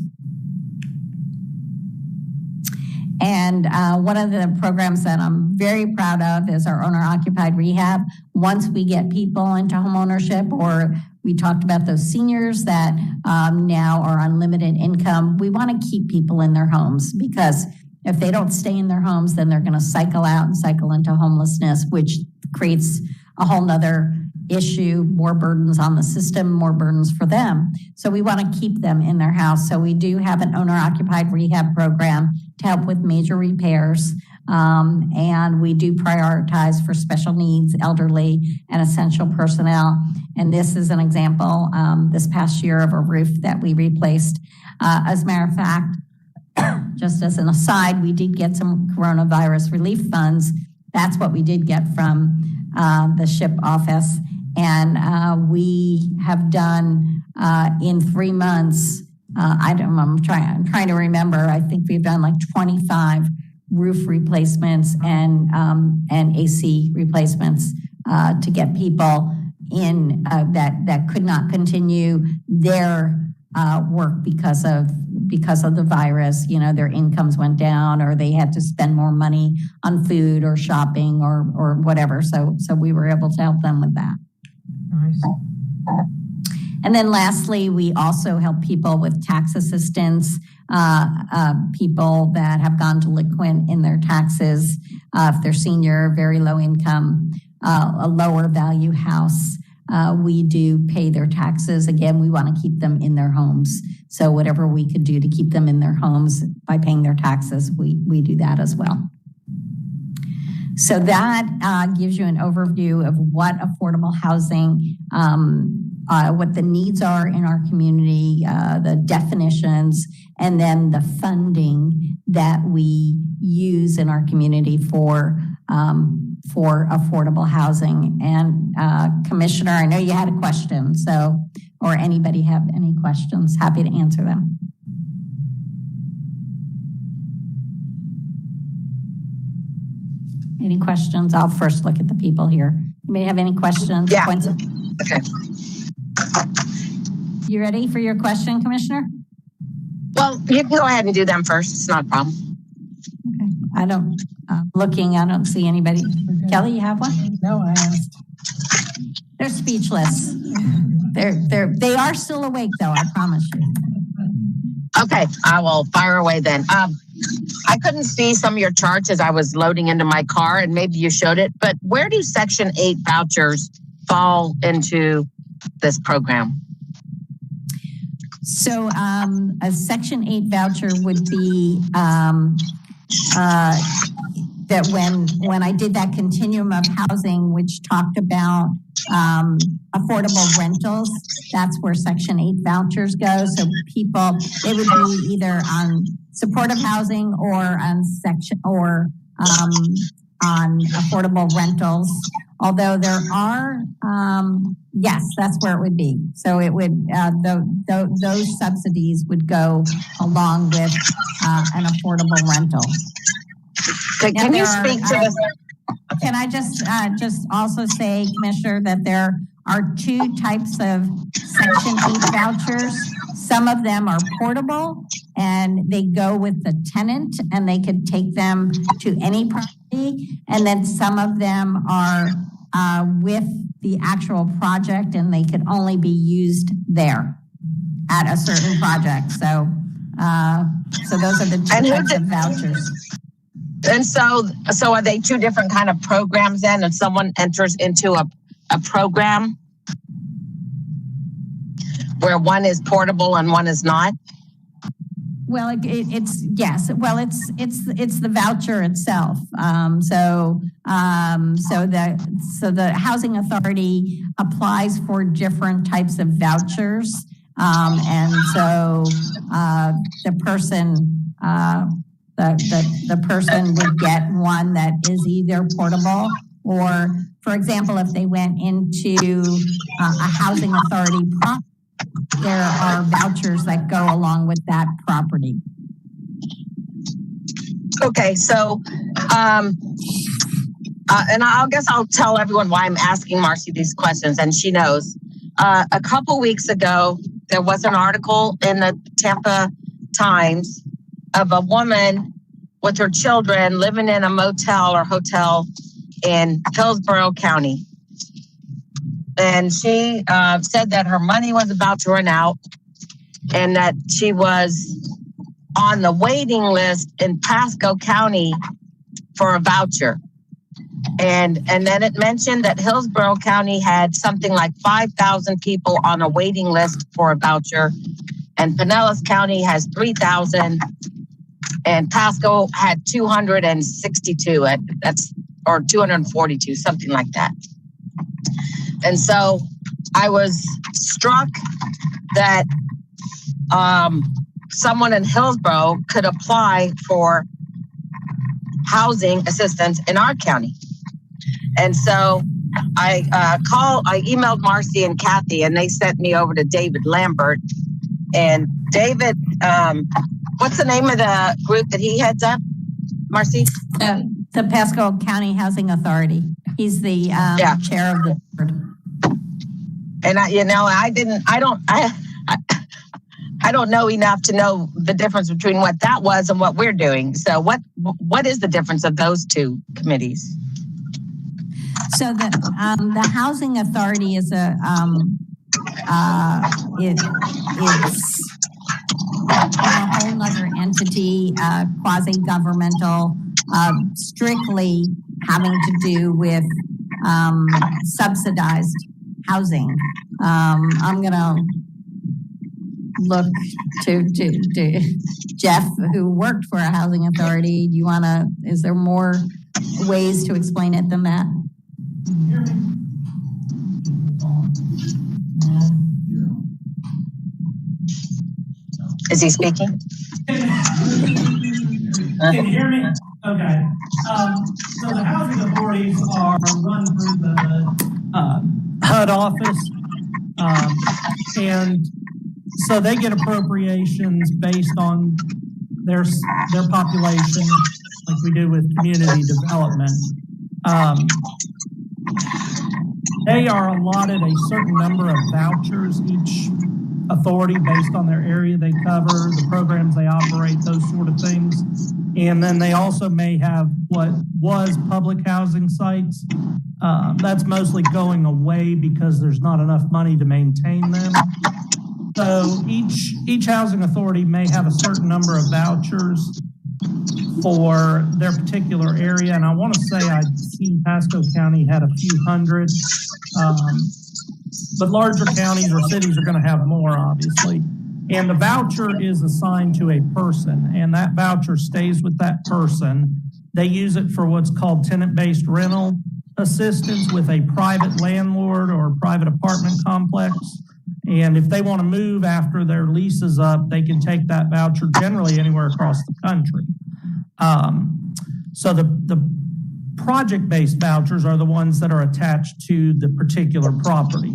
And one of the programs that I'm very proud of is our owner-occupied rehab. Once we get people into homeownership, or we talked about those seniors that now are on limited income, we want to keep people in their homes, because if they don't stay in their homes, then they're going to cycle out and cycle into homelessness, which creates a whole nother issue, more burdens on the system, more burdens for them. So we want to keep them in their house. So we do have an owner-occupied rehab program to help with major repairs. And we do prioritize for special needs, elderly, and essential personnel. And this is an example this past year of a roof that we replaced. As a matter of fact, just as an aside, we did get some coronavirus relief funds. That's what we did get from the SHIP office. And we have done in 3 months, I'm trying to remember, I think we've done like 25 roof replacements and AC replacements to get people in that could not continue their work because of the virus. You know, their incomes went down, or they had to spend more money on food or shopping or whatever. So we were able to help them with that. Nice. And then lastly, we also help people with tax assistance, people that have gone delinquent in their taxes, if they're senior, very low income, a lower value house. We do pay their taxes. Again, we want to keep them in their homes. So whatever we could do to keep them in their homes by paying their taxes, we do that as well. So that gives you an overview of what affordable housing, what the needs are in our community, the definitions, and then the funding that we use in our community for affordable housing. And Commissioner, I know you had a question, so, or anybody have any questions, happy to answer them. Any questions? I'll first look at the people here. You may have any questions? Yeah. Okay. You ready for your question, Commissioner? Well, you can go ahead and do them first. It's not a problem. Okay. I don't see anybody. Okay. Kelly, you have one? No, I asked. They're speechless. They are still awake though, I promise you. Okay, I will fire away then. I couldn't see some of your charts as I was loading into my car, and maybe you showed it, but where do Section 8 vouchers fall into this program? So a Section 8 voucher would be that when I did that continuum of housing, which talked about affordable rentals, that's where Section 8 vouchers go. So people, it would be either on supportive housing or on on affordable rentals. Although there are, yes, that's where it would be. So it would, those subsidies would go along with an affordable rental. Can you speak to this? Can I just also say, Commissioner, that there are two types of Section 8 vouchers. Some of them are portable and they go with the tenant and they could take them to any property. And then some of them are with the actual project and they could only be used there at a certain project. So those are the two types of vouchers. And so are they two different kind of programs then? If someone enters into a program where one is portable and one is not? Well, it's yes. Well, it's the voucher itself. So the housing authority applies for different types of vouchers, and so the person the person would get one that is either portable or, for example, if they went into a housing authority property, there are vouchers that go along with that property. Okay, so, and I guess I'll tell everyone why I'm asking Marcy these questions, and she knows. A couple weeks ago, there was an article in the Tampa Times of a woman with her children living in a motel or hotel in Hillsborough County. And she said that her money was about to run out and that she was on the waiting list in Pasco County for a voucher. And then it mentioned that Hillsborough County had something like 5,000 people on a waiting list for a voucher, and Pinellas County has 3,000, and Pasco had 262. Or 242, something like that. And so I was struck that someone in Hillsborough could apply for housing assistance in our county. And so I emailed Marcy and Kathy, and they sent me over to David Lambert. And David, what's the name of the group that he heads up, Marcy? The Pasco County Housing Authority. He's the chair of the board. And I don't know enough to know the difference between what that was and what we're doing. So what is the difference of those two committees? So the Housing Authority is it's a whole other entity, quasi-governmental, strictly having to do with subsidized housing. I'm gonna look to Jeff, who worked for a housing authority. Is there more ways to explain it than that? Is he speaking? Can you hear me? Okay. So the housing authorities are run through the HUD office. And so they get appropriations based on their population, like we do with community development. They are allotted a certain number of vouchers, each authority, based on their area they cover, the programs they operate, those sort of things. And then they also may have what was public housing sites. That's mostly going away because there's not enough money to maintain them. So each housing authority may have a certain number of vouchers for their particular area. And I want to say I've seen Pasco County had a few hundred, but larger counties or cities are going to have more, obviously. And the voucher is assigned to a person, and that voucher stays with that person. They use it for what's called tenant-based rental assistance with a private landlord or private apartment complex. And if they want to move after their lease is up, they can take that voucher generally anywhere across the country. So the project-based vouchers are the ones that are attached to the particular property.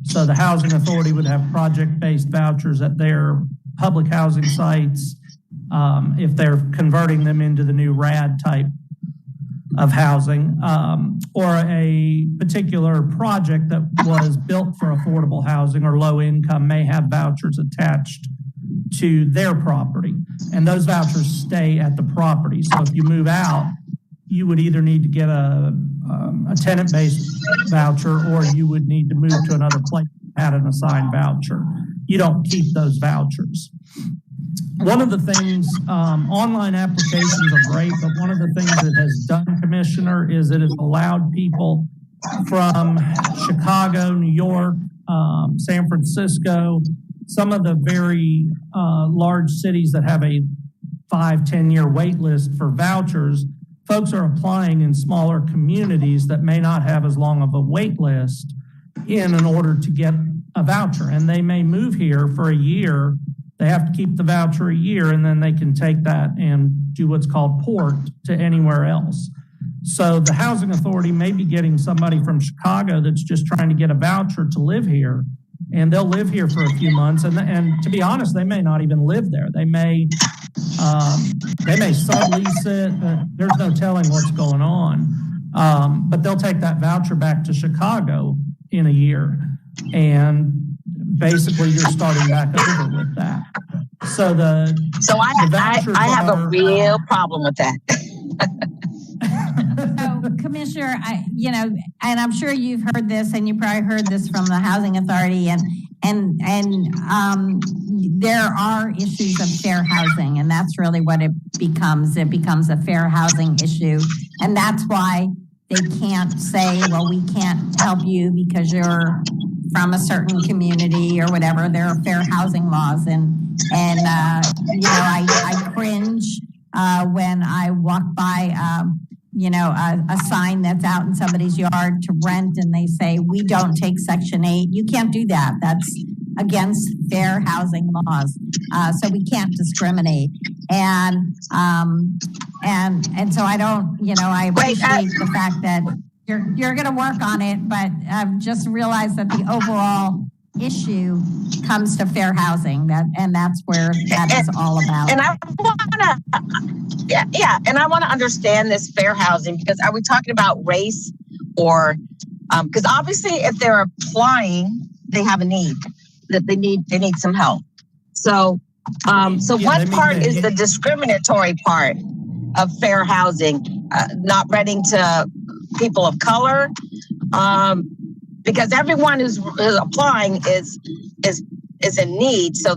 So the housing authority would have project-based vouchers at their public housing sites if they're converting them into the new RAD type of housing, or a particular project that was built for affordable housing or low income may have vouchers attached to their property. And those vouchers stay at the property. So if you move out, you would either need to get a tenant-based voucher, or you would need to move to another place that had an assigned voucher. You don't keep those vouchers. One of the things, online applications are great, but one of the things it has done, Commissioner, is it has allowed people from Chicago, New York, San Francisco, some of the very large cities that have a 5-10 year wait list for vouchers. Folks are applying in smaller communities that may not have as long of a wait list in order to get a voucher. And they may move here for a year. They have to keep the voucher a year, and then they can take that and do what's called port to anywhere else. So the housing authority may be getting somebody from Chicago that's just trying to get a voucher to live here, and they'll live here for a few months. And to be honest, they may not even live there. They may sublease it. There's no telling what's going on. But they'll take that voucher back to Chicago in a year, and basically you're starting back over with that. So I have a real problem with that. So, Commissioner, and I'm sure you've heard this, and you probably heard this from the Housing Authority, and there are issues of fair housing, and that's really what it becomes. It becomes a fair housing issue, and that's why they can't say, well, we can't help you because you're from a certain community or whatever. There are fair housing laws, and I cringe when I walk by, a sign that's out in somebody's yard to rent, and they say, we don't take Section 8. You can't do that. That's against fair housing laws. So we can't discriminate. And so I don't, I appreciate the fact that you're going to work on it, but I've just realized that the overall issue comes to fair housing, and that's where that is all about. And I want to understand this fair housing, because are we talking about race or because obviously if they're applying, they have a need that they need some help. So what part is the discriminatory part of fair housing? Not renting to people of color, because everyone who's applying is in need. So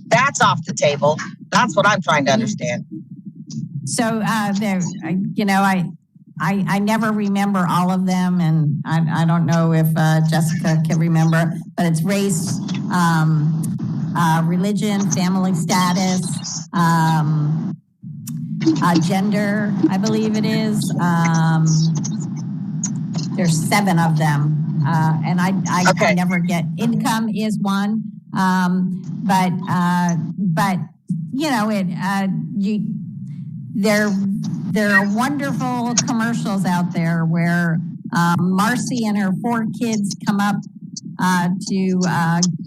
that's off the table. That's what I'm trying to understand. So I never remember all of them, and I don't know if Jessica can remember, but it's race, religion, family status, gender, I believe it is. There's 7 of them, and I never get. Income is one, but there are wonderful commercials out there where Marcy and her 4 kids come up to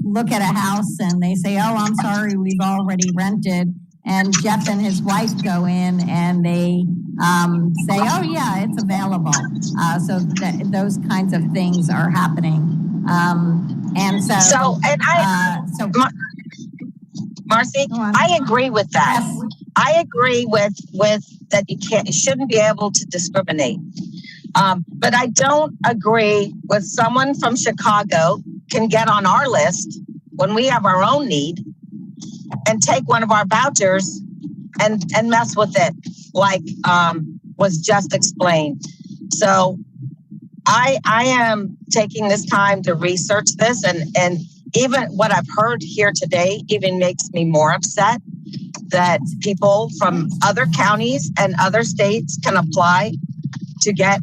look at a house, and they say, "Oh, I'm sorry, we've already rented." And Jeff and his wife go in, and they say, "Oh yeah, it's available." So those kinds of things are happening. Marcy, I agree with that. Yes. I agree with that you shouldn't be able to discriminate. But I don't agree with someone from Chicago can get on our list when we have our own need and take one of our vouchers and mess with it like was just explained. So I am taking this time to research this, and even what I've heard here today even makes me more upset that people from other counties and other states can apply to get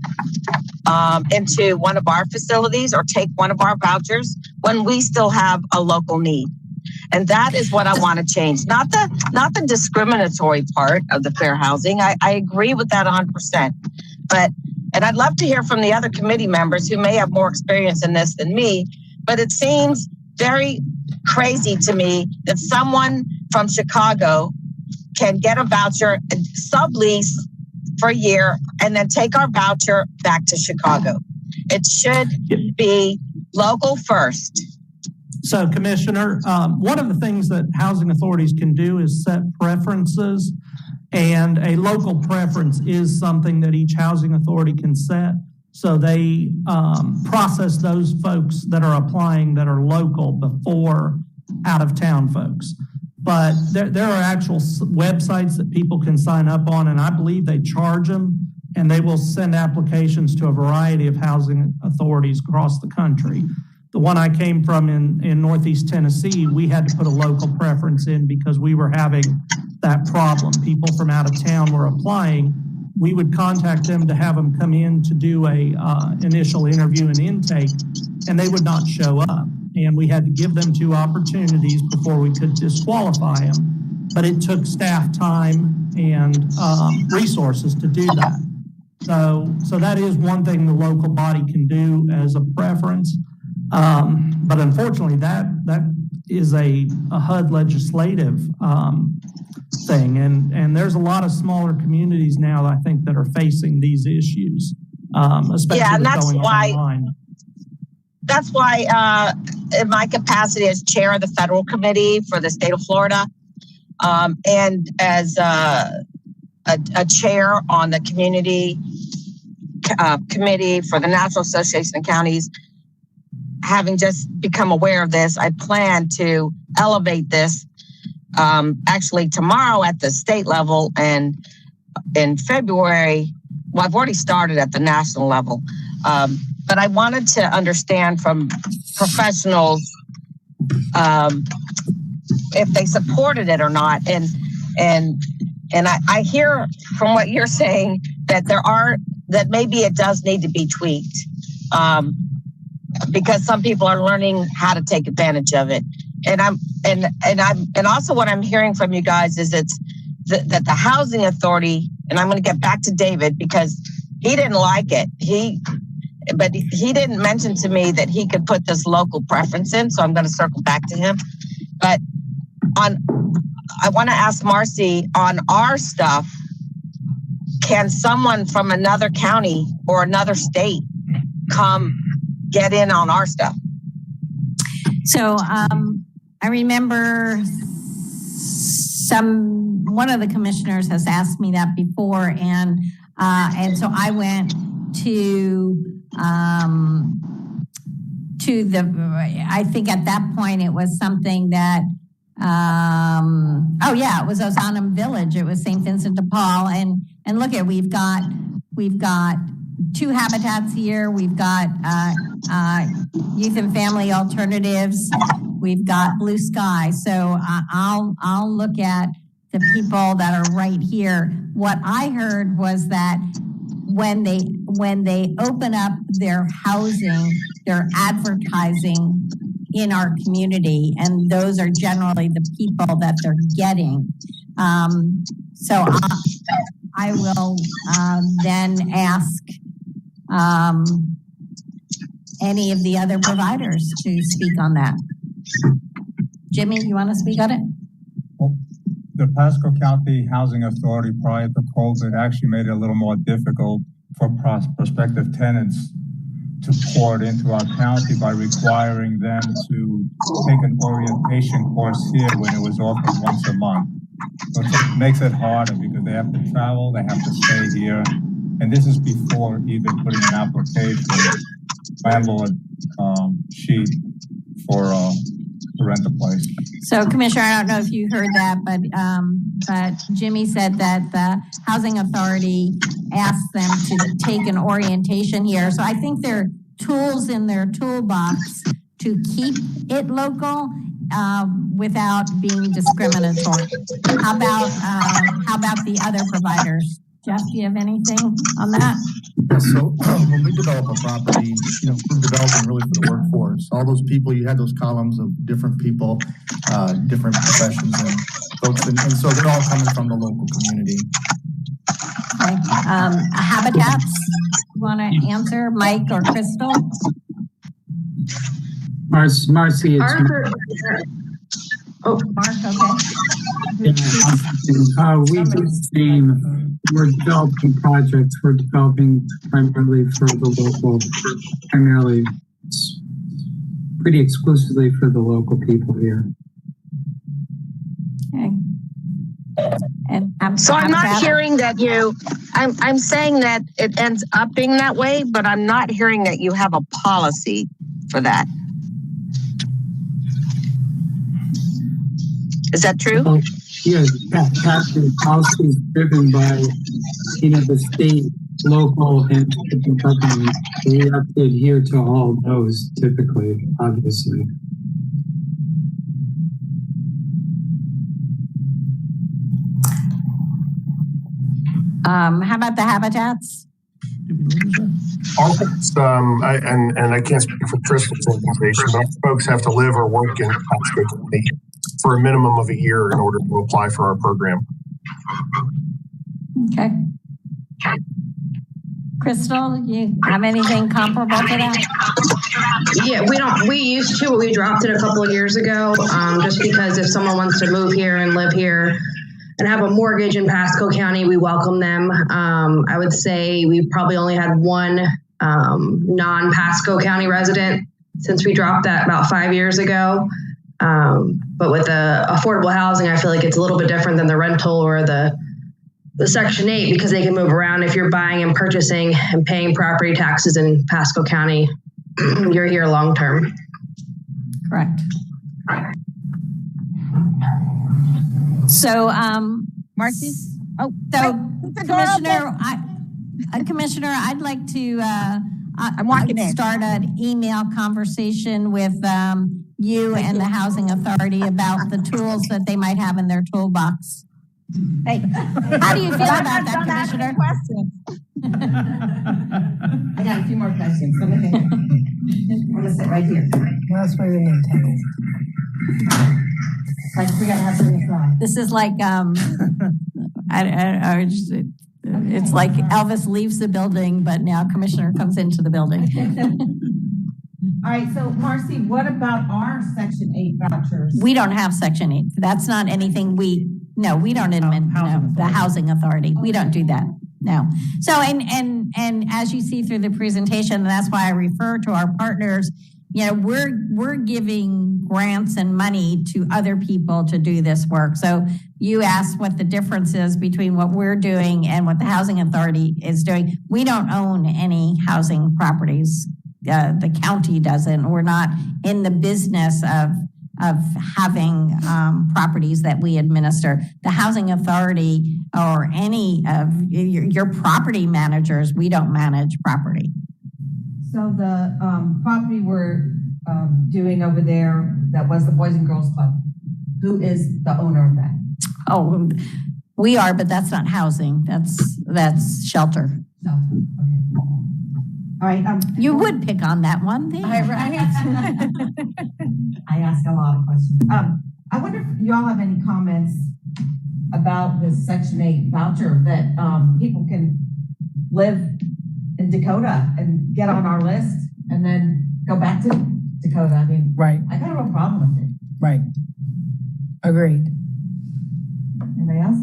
into one of our facilities or take one of our vouchers when we still have a local need. And that is what I want to change, not the discriminatory part of the fair housing. I agree with that 100%. And I'd love to hear from the other committee members who may have more experience in this than me, but it seems very crazy to me that someone from Chicago can get a voucher and sublease for a year and then take our voucher back to Chicago. It should be local first. So, Commissioner, one of the things that housing authorities can do is set preferences, and a local preference is something that each housing authority can set. So they process those folks that are applying that are local before out-of-town folks. But there are actual websites that people can sign up on, and I believe they charge them, and they will send applications to a variety of housing authorities across the country. The one I came from in Northeast Tennessee, we had to put a local preference in because we were having that problem. People from out of town were applying. We would contact them to have them come in to do a initial interview and intake, and they would not show up. And we had to give them 2 opportunities before we could disqualify them. But it took staff time and resources to do that. So that is one thing the local body can do as a preference. But unfortunately, that is a HUD legislative thing. And there's a lot of smaller communities now, I think, that are facing these issues, especially going online. That's why in my capacity as chair of the federal committee for the state of Florida, and as a chair on the community committee for the National Association of Counties, having just become aware of this, I plan to elevate this actually tomorrow at the state level, and in February well, I've already started at the national level. But I wanted to understand from professionals if they supported it or not. And I hear from what you're saying that that maybe it does need to be tweaked because some people are learning how to take advantage of it. And also what I'm hearing from you guys is that the housing authority, and I'm going to get back to David because he didn't like it. But he didn't mention to me that he could put this local preference in, so I'm going to circle back to him. But I want to ask Marcy on our stuff, can someone from another county or another state come get in on our stuff? So I remember one of the commissioners has asked me that before, and so I went to I think at that point it was something that it was Ozanam Village. It was St. Vincent de Paul, and look at we've got 2 habitats here. We've got Youth and Family Alternatives. We've got Blue Sky. So I'll look at the people that are right here. What I heard was that when they open up their housing, they're advertising in our community, and those are generally the people that they're getting. So I will then ask any of the other providers to speak on that. Jimmy, you want to speak on it? Well, the Pasco County Housing Authority prior to COVID actually made it a little more difficult for prospective tenants to port into our county by requiring them to take an orientation course here when it was offered once a month. So it makes it harder because they have to travel, they have to stay here. And this is before even putting an application, landlord sheet for rent a place. So, Commissioner, I don't know if you heard that, but Jimmy said that the Housing Authority asked them to take an orientation here. So I think there are tools in their toolbox to keep it local without being discriminatory. How about the other providers? Jeff, do you have anything on that? Yeah, so when we develop a property, we're developing really for the workforce. All those people, you had those columns of different people, different professions and folks, and so they're all coming from the local community. Okay. Habitats, you want to answer, Mike or Crystal? Marcy, it's Mark, okay. We do the same. We're developing projects. We're developing primarily for the local, pretty exclusively for the local people here. Okay. And so I'm not hearing that I'm saying that it ends up being that way, but I'm not hearing that you have a policy for that. Is that true? Yes, Pasco policy is driven by, the state, local, and government. We have to adhere to all those typically, obviously. How about the habitats? And I can't speak for Tristan's organization, but folks have to live or work in Pasco County for a minimum of a year in order to apply for our program. Okay. Crystal, you have anything comparable to that? Yeah, we used to, but we dropped it a couple of years ago, just because if someone wants to move here and live here and have a mortgage in Pasco County, we welcome them. I would say we probably only had one non-Pasco County resident since we dropped that about 5 years ago. But with the affordable housing, I feel like it's a little bit different than the rental or the Section 8 because they can move around. If you're buying and purchasing and paying property taxes in Pasco County, you're here long term. Correct. So, Marcy? Commissioner, Commissioner, I'd like to, I'm walking in. start an email conversation with, you and the Housing Authority about the tools that they might have in their toolbox. Hey. How do you feel about that, Commissioner? I got a few more questions. I'm gonna sit right here. That's why we need to. Like, we gotta have something to try. This is like, it's like Elvis leaves the building, but now Commissioner comes into the building. All right, so Marcy, what about our Section 8 vouchers? We don't have Section 8. That's not anything we don't admit, the Housing Authority. We don't do that. No. So, and as you see through the presentation, and that's why I refer to our partners, we're giving grants and money to other people to do this work. So you asked what the difference is between what we're doing and what the Housing Authority is doing. We don't own any housing properties. The county doesn't. We're not in the business of having properties that we administer. The Housing Authority or any of your property managers, we don't manage property. So the property we're doing over there, that was the Boys and Girls Club, who is the owner of that? Oh, we are, but that's not housing. That's shelter. Okay. All right. You would pick on that one thing. Right. I ask a lot of questions. I wonder if you all have any comments about this Section 8 voucher that people can live in Dakota and get on our list and then go back to Dakota. I mean, Right, I got a real problem with it. right. Agreed. Anybody else?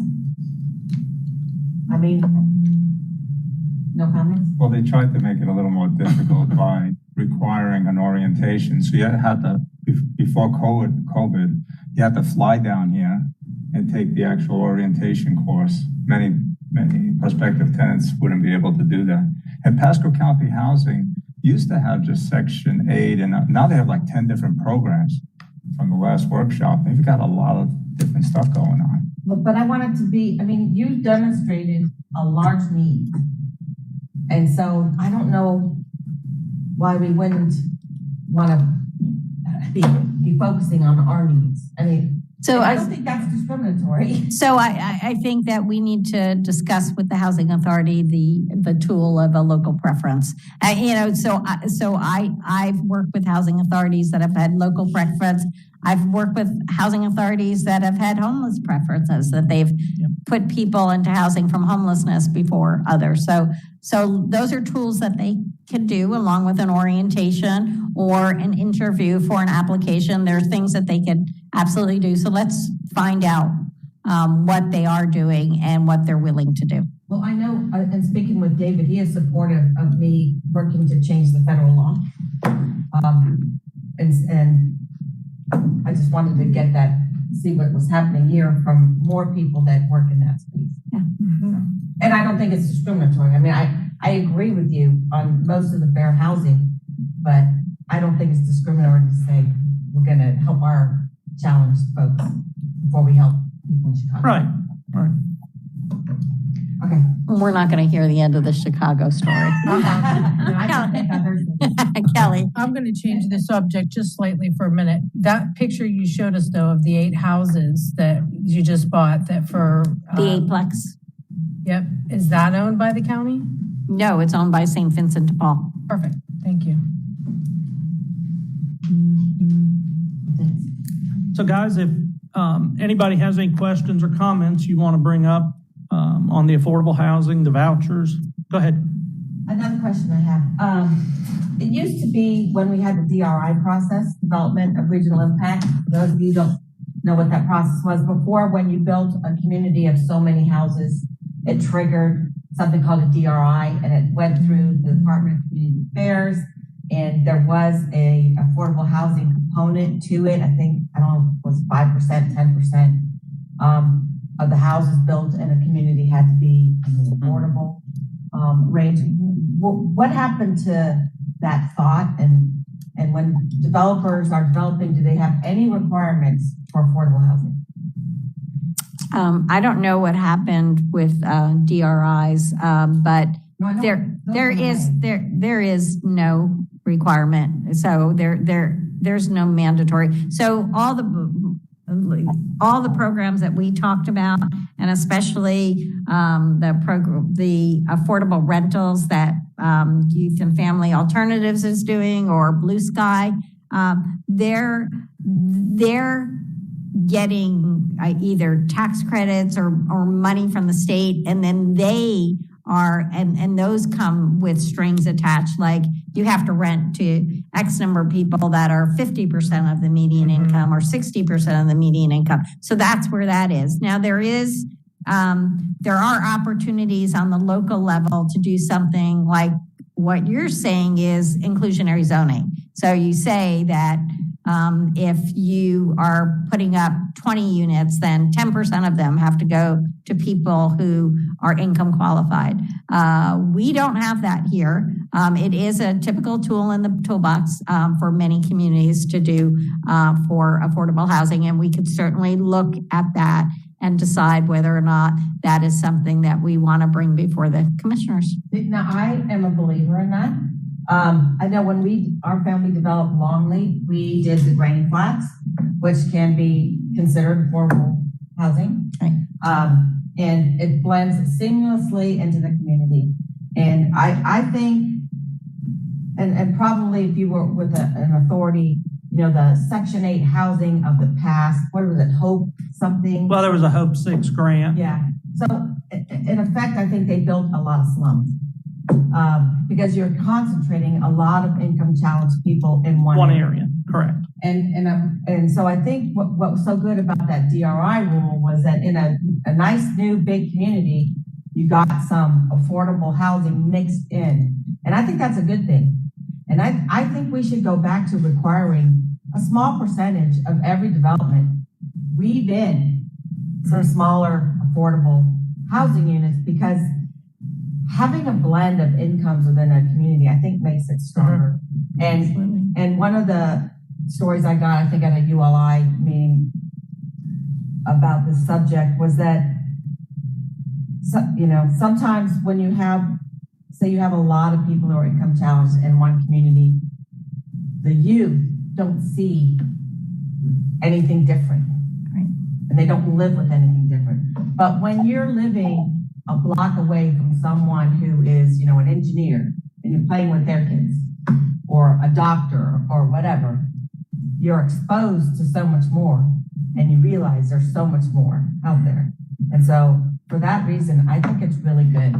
I mean, no comments? Well, they tried to make it a little more difficult by requiring an orientation. So you had to, before COVID, you had to fly down here and take the actual orientation course. Many prospective tenants wouldn't be able to do that. And Pasco County Housing used to have just Section 8, and now they have like 10 different programs from the last workshop. They've got a lot of different stuff going on. But I want it to be, I mean, you demonstrated a large need. And so I don't know why we wouldn't want to be focusing on our needs. I mean, So I don't think that's discriminatory. So I think that we need to discuss with the Housing Authority the tool of a local preference. I've worked with housing authorities that have had local preference. I've worked with housing authorities that have had homeless preferences, that they've put people into housing from homelessness before others. So those are tools that they can do along with an orientation or an interview for an application. There are things that they can absolutely do. So let's find out what they are doing and what they're willing to do. Well, I know, and speaking with David, he is supportive of me working to change the federal law. And I just wanted to get that, see what was happening here from more people that work in that space. Yeah. So, and I don't think it's discriminatory. I mean, I agree with you on most of the fair housing, but I don't think it's discriminatory to say we're going to help our challenged folks before we help people in Chicago. Right. Okay. We're not going to hear the end of the Chicago story. Kelly. I'm going to change the subject just slightly for a minute. That picture you showed us though of the 8 houses that you just bought that for The 8-plex. Yep. Is that owned by the county? No, it's owned by St. Vincent de Paul. Perfect. Thank you. So guys, if anybody has any questions or comments you want to bring up on the affordable housing, the vouchers, go ahead. Another question I have. It used to be when we had the DRI process, Development of Regional Impact. For those of you who don't know what that process was before, when you built a community of so many houses, it triggered something called a DRI, and it went through the Department of Community Affairs, and there was a affordable housing component to it. I think, I don't know, it was 5%, 10% of the houses built in a community had to be in the affordable range. What happened to that thought? And when developers are developing, do they have any requirements for affordable housing? I don't know what happened with DRIs, but There is no requirement. So there's no mandatory. So all the programs that we talked about, and especially the affordable rentals that Youth and Family Alternatives is doing, or Blue Sky, they're getting either tax credits or money from the state, and then they are, and those come with strings attached, like you have to rent to X number of people that are 50% of the median income or 60% of the median income. So that's where that is. Now there are opportunities on the local level to do something like what you're saying is inclusionary zoning. So you say that if you are putting up 20 units, then 10% of them have to go to people who are income qualified. We don't have that here. It is a typical tool in the toolbox for many communities to do for affordable housing, and we could certainly look at that and decide whether or not that is something that we want to bring before the commissioners. Now, I am a believer in that. I know when our family developed Longleat, we did the granny flats, which can be considered affordable housing. Right. And it blends seamlessly into the community. And I think, and probably if you were with an authority, the Section 8 housing of the past, what was it, Hope something? Well, there was a Hope 6 grant. Yeah. So in effect, I think they built a lot of slums. Because you're concentrating a lot of income challenged people in one area. Correct. And so I think what was so good about that DRI rule was that in a nice new big community, you got some affordable housing mixed in. And I think that's a good thing. And I think we should go back to requiring a small percentage of every development weave in some smaller affordable housing units, because having a blend of incomes within a community, I think, makes it stronger. And one of the stories I got, I think, at a ULI meeting about this subject was that, sometimes when you have, say you have a lot of people who are income challenged in one community, the youth don't see anything different. Right. And they don't live with anything different. But when you're living a block away from someone who is, an engineer, and you're playing with their kids, or a doctor, or whatever, you're exposed to so much more, and you realize there's so much more out there. And so for that reason, I think it's really good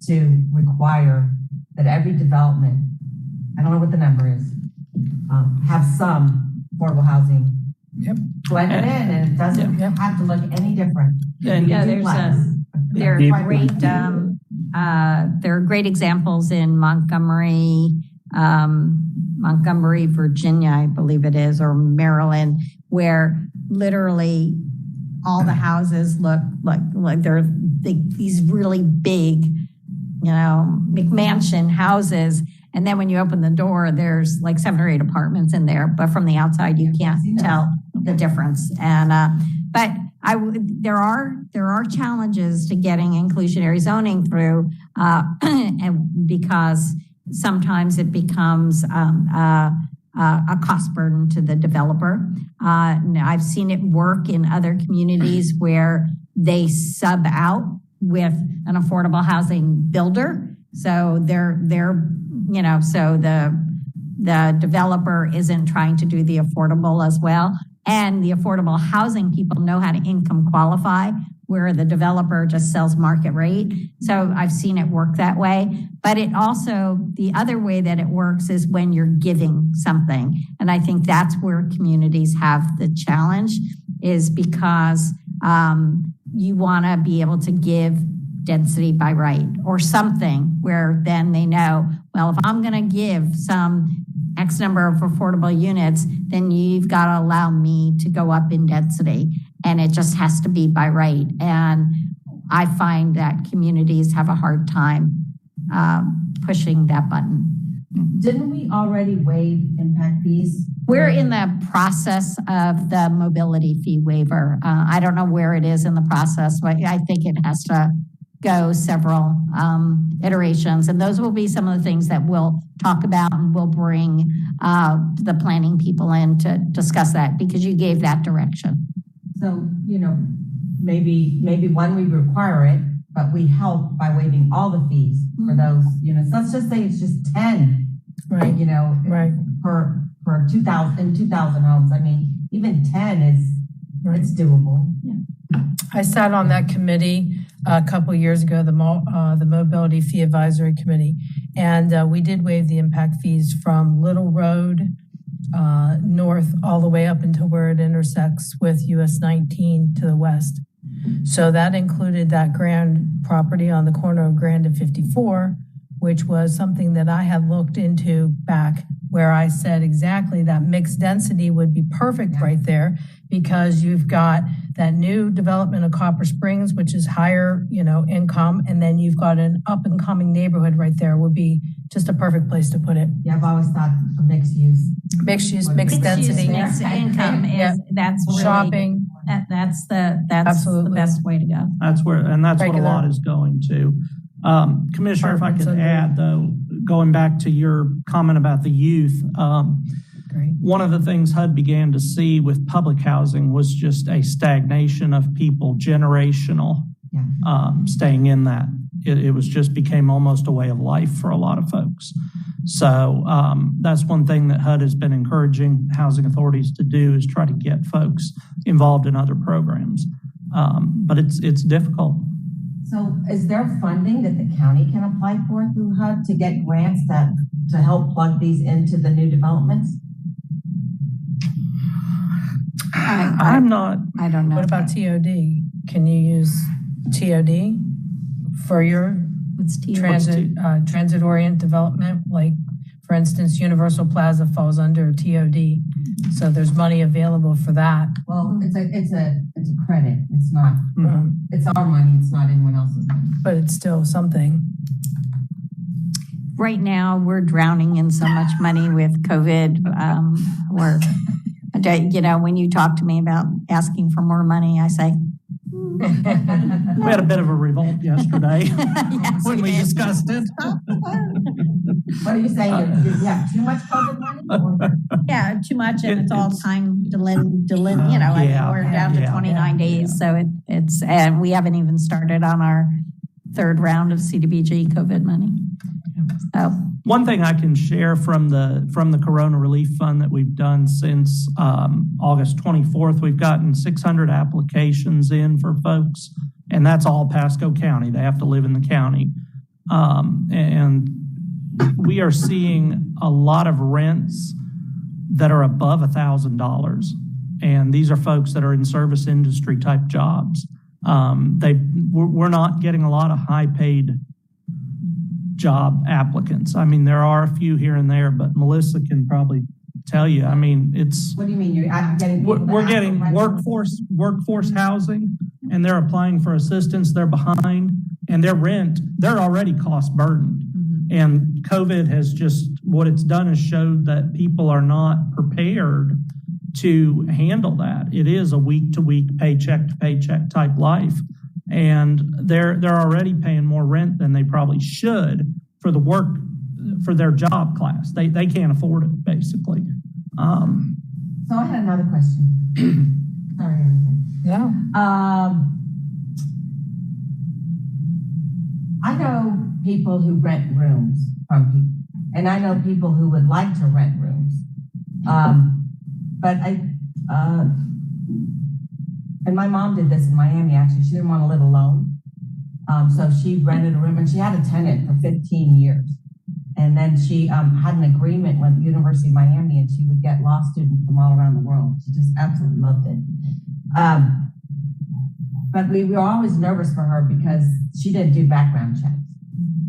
to require that every development, I don't know what the number is, have some affordable housing. Yep. Blended in, and it doesn't have to look any different. There are great examples in Montgomery, Virginia, I believe it is, or Maryland, where literally all the houses look like they're these really big, McMansion houses. And then when you open the door, there's like 7 or 8 apartments in there, but from the outside, you can't tell the difference. And, but there are challenges to getting inclusionary zoning through, and because sometimes it becomes a cost burden to the developer. I've seen it work in other communities where they sub out with an affordable housing builder. So so the developer isn't trying to do the affordable as well. And the affordable housing people know how to income qualify, where the developer just sells market rate. So I've seen it work that way. But it also, the other way that it works is when you're giving something. And I think that's where communities have the challenge, is because you want to be able to give density by right or something where then they know, well, if I'm going to give some X number of affordable units, then you've got to allow me to go up in density. And it just has to be by right. And I find that communities have a hard time pushing that button. Didn't we already waive impact fees? We're in the process of the mobility fee waiver. I don't know where it is in the process, but I think it has to go several iterations. And those will be some of the things that we'll talk about, and we'll bring the planning people in to discuss that, because you gave that direction. So, maybe one, we require it, but we help by waiving all the fees for those units. Let's just say it's just 10, Right. Right. For 2,000 homes. I mean, even 10 is, it's doable. I sat on that committee a couple of years ago, the Mobility Fee Advisory Committee, and we did waive the impact fees from Little Road north all the way up until where it intersects with US 19 to the west. So that included that Grand property on the corner of Grand and 54, which was something that I had looked into back, where I said exactly that mixed density would be perfect right there, because you've got that new development of Copper Springs, which is higher, income, and then you've got an up and coming neighborhood right there. Would be just a perfect place to put it. Yeah, I've always thought a mixed use, mixed density, Mixed income is, that's really, shopping. That's the best way to go. That's what a lot is going to. Commissioner, if I could add though, going back to your comment about the youth, one of the things HUD began to see with public housing was just a stagnation of people, generational, staying in that. It was just became almost a way of life for a lot of folks. So that's one thing that HUD has been encouraging housing authorities to do, is try to get folks involved in other programs. But it's difficult. So is there funding that the county can apply for through HUD to get grants to help plug these into the new developments? I don't know. What about TOD? Can you use TOD for your transit orient development? Like, for instance, Universal Plaza falls under TOD, so there's money available for that. Well, it's a credit. It's not. It's our money. It's not anyone else's money. But it's still something. Right now, we're drowning in so much money with COVID. When you talk to me about asking for more money, I say, we had a bit of a revolt yesterday when we discussed it. What are you saying? You have too much COVID money? Yeah, too much, and it's all time we're down to 29 days. So and we haven't even started on our third round of CDBG COVID money. So one thing I can share from the Corona Relief Fund that we've done since August 24th, we've gotten 600 applications in for folks, and that's all Pasco County. They have to live in the county. And we are seeing a lot of rents that are above $1,000. And these are folks that are in service industry type jobs. We're not getting a lot of high paid job applicants. I mean, there are a few here and there, but Melissa can probably tell you. I mean, it's. What do you mean? We're getting workforce housing, and they're applying for assistance. They're behind, and their rent, they're already cost burdened. And COVID has what it's done is showed that people are not prepared to handle that. It is a week to week, paycheck to paycheck type life. And they're already paying more rent than they probably should for the work, for their job class. They can't afford it, basically. So I had another question. Sorry. Yeah. I know people who rent rooms from people, and I know people who would like to rent rooms. But and my mom did this in Miami, actually. She didn't want to live alone. So she rented a room, and she had a tenant for 15 years. And then she had an agreement with the University of Miami, and she would get law students from all around the world. She just absolutely loved it. But we were always nervous for her because she didn't do background checks.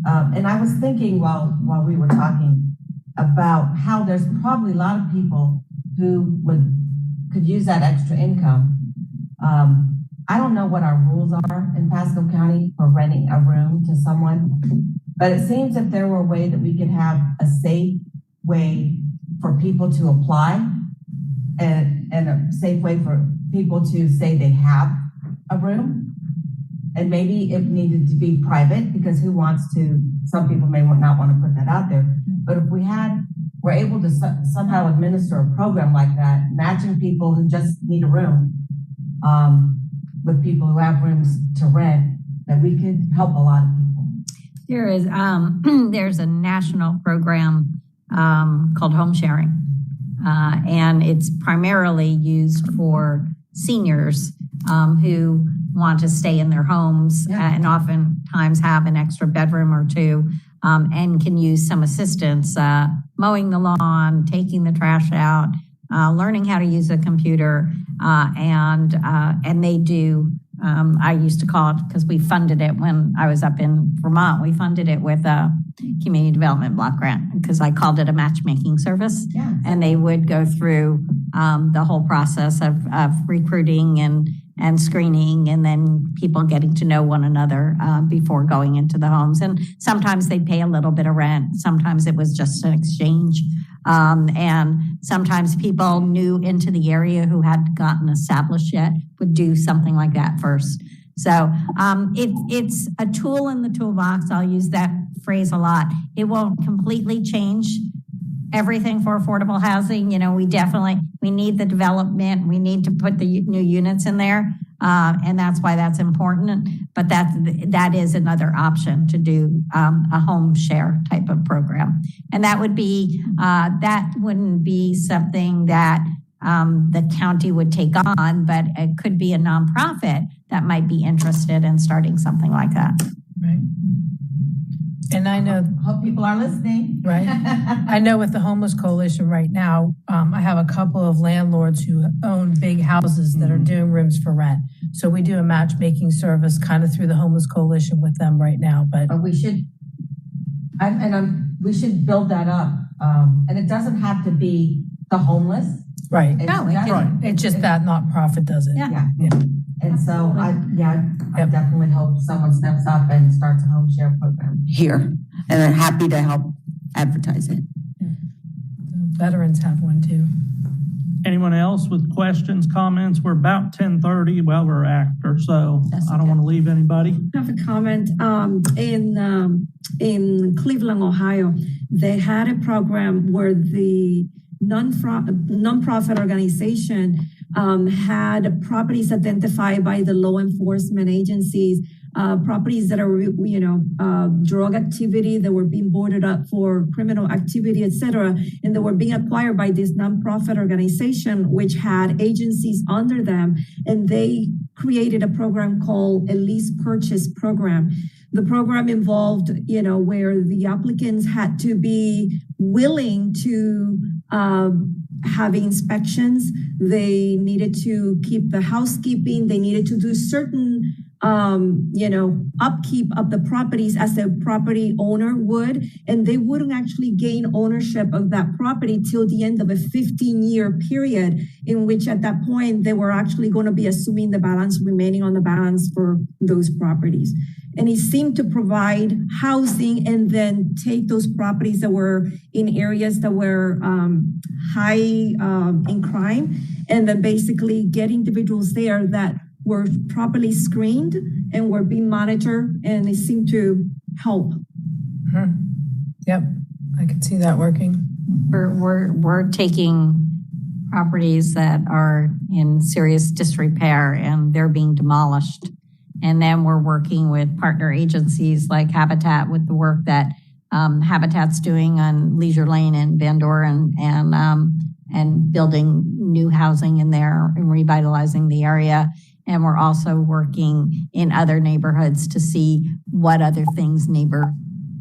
And I was thinking while we were talking about how there's probably a lot of people who could use that extra income. I don't know what our rules are in Pasco County for renting a room to someone, but it seems that there were a way that we could have a safe way for people to apply and a safe way for people to say they have a room. And maybe it needed to be private because who wants to, some people may not want to put that out there. But if we're able to somehow administer a program like that, matching people who just need a room with people who have rooms to rent, that we could help a lot of people. There is, there's a national program called home sharing. And it's primarily used for seniors who want to stay in their homes and oftentimes have an extra bedroom or two and can use some assistance, mowing the lawn, taking the trash out, learning how to use a computer, and they do. I used to call it, because we funded it when I was up in Vermont, we funded it with a community development block grant because I called it a matchmaking service. Yeah. And they would go through the whole process of recruiting and screening, and then people getting to know one another before going into the homes. And sometimes they'd pay a little bit of rent. Sometimes it was just an exchange. And sometimes people new into the area who hadn't gotten established yet would do something like that first. So it's a tool in the toolbox. I'll use that phrase a lot. It won't completely change everything for affordable housing. You know, we need the development. We need to put the new units in there. And that's why that's important. But that is another option to do a home share type of program. And that would be, that wouldn't be something that the county would take on, but it could be a nonprofit that might be interested in starting something like that. Right. And I know, hope people are listening. Right. I know with the Homeless Coalition right now, I have a couple of landlords who own big houses that are doing rooms for rent. So we do a matchmaking service kind of through the Homeless Coalition with them right now. But we should, we should build that up. And it doesn't have to be the homeless. Right. It's just that nonprofit does it. Yeah. And so I definitely hope someone steps up and starts a home share program here, and I'm happy to help advertise it. Veterans have one too. Anyone else with questions, comments? We're about 10:30. Well, we're after, so I don't want to leave anybody. I have a comment. In Cleveland, Ohio, they had a program where the nonprofit organization had properties identified by the law enforcement agencies, properties that are, drug activity that were being boarded up for criminal activity, etc. And they were being acquired by this nonprofit organization, which had agencies under them. And they created a program called a lease purchase program. The program involved, where the applicants had to be willing to have inspections. They needed to keep the housekeeping. They needed to do certain, upkeep of the properties as a property owner would, and they wouldn't actually gain ownership of that property till the end of a 15-year period, in which at that point, they were actually going to be assuming the balance, remaining on the balance for those properties. And it seemed to provide housing and then take those properties that were in areas that were high in crime, and then basically get individuals there that were properly screened and were being monitored, and it seemed to help. Mm-hmm. Yep, I can see that working. We're taking properties that are in serious disrepair and they're being demolished. And then we're working with partner agencies like Habitat with the work that Habitat's doing on Leisure Lane and Bandor and building new housing in there and revitalizing the area. And we're also working in other neighborhoods to see what other things neighbors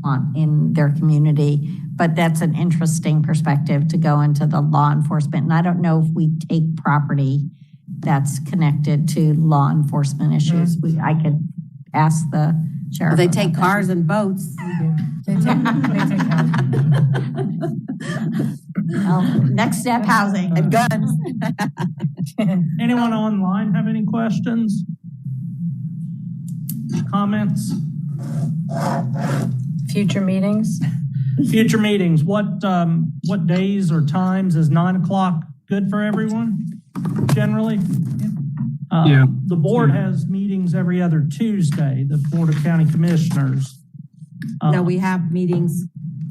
want in their community. But that's an interesting perspective to go into the law enforcement. And I don't know if we take property that's connected to law enforcement issues. Mm-hmm. I could ask the sheriff. They take cars and boats. They take cars. Next step, housing and guns. Anyone online have any questions? Comments? Future meetings? Future meetings. What days or times is 9 o'clock good for everyone? Generally? Yeah. The board has meetings every other Tuesday, the Board of County Commissioners. No, we have meetings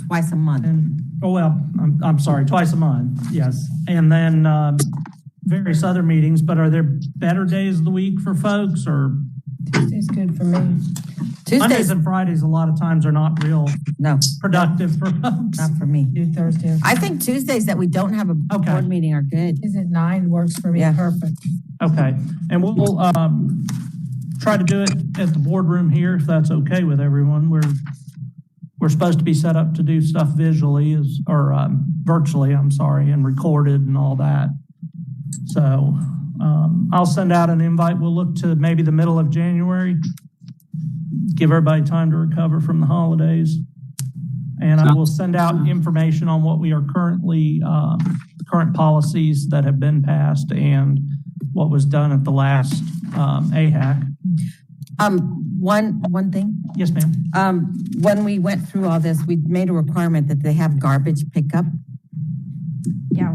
twice a month. I'm sorry, twice a month, yes. And then various other meetings, but are there better days of the week for folks, or? Tuesday's good for me. Tuesdays, Mondays and Fridays a lot of times are not real no, productive for folks. not for me. Do Thursday. I think Tuesdays that we don't have a Okay. board meeting are good. Is it 9? Works for me. Yeah. Perfect. Okay, and we'll try to do it at the boardroom here, if that's okay with everyone. We're supposed to be set up to do stuff visually virtually, I'm sorry, and recorded and all that. So I'll send out an invite. We'll look to maybe the middle of January. Give everybody time to recover from the holidays. And I will send out information on what we are current policies that have been passed and what was done at the last AHAC. One thing. Yes, ma'am. When we went through all this, we made a requirement that they have garbage pickup. Yeah,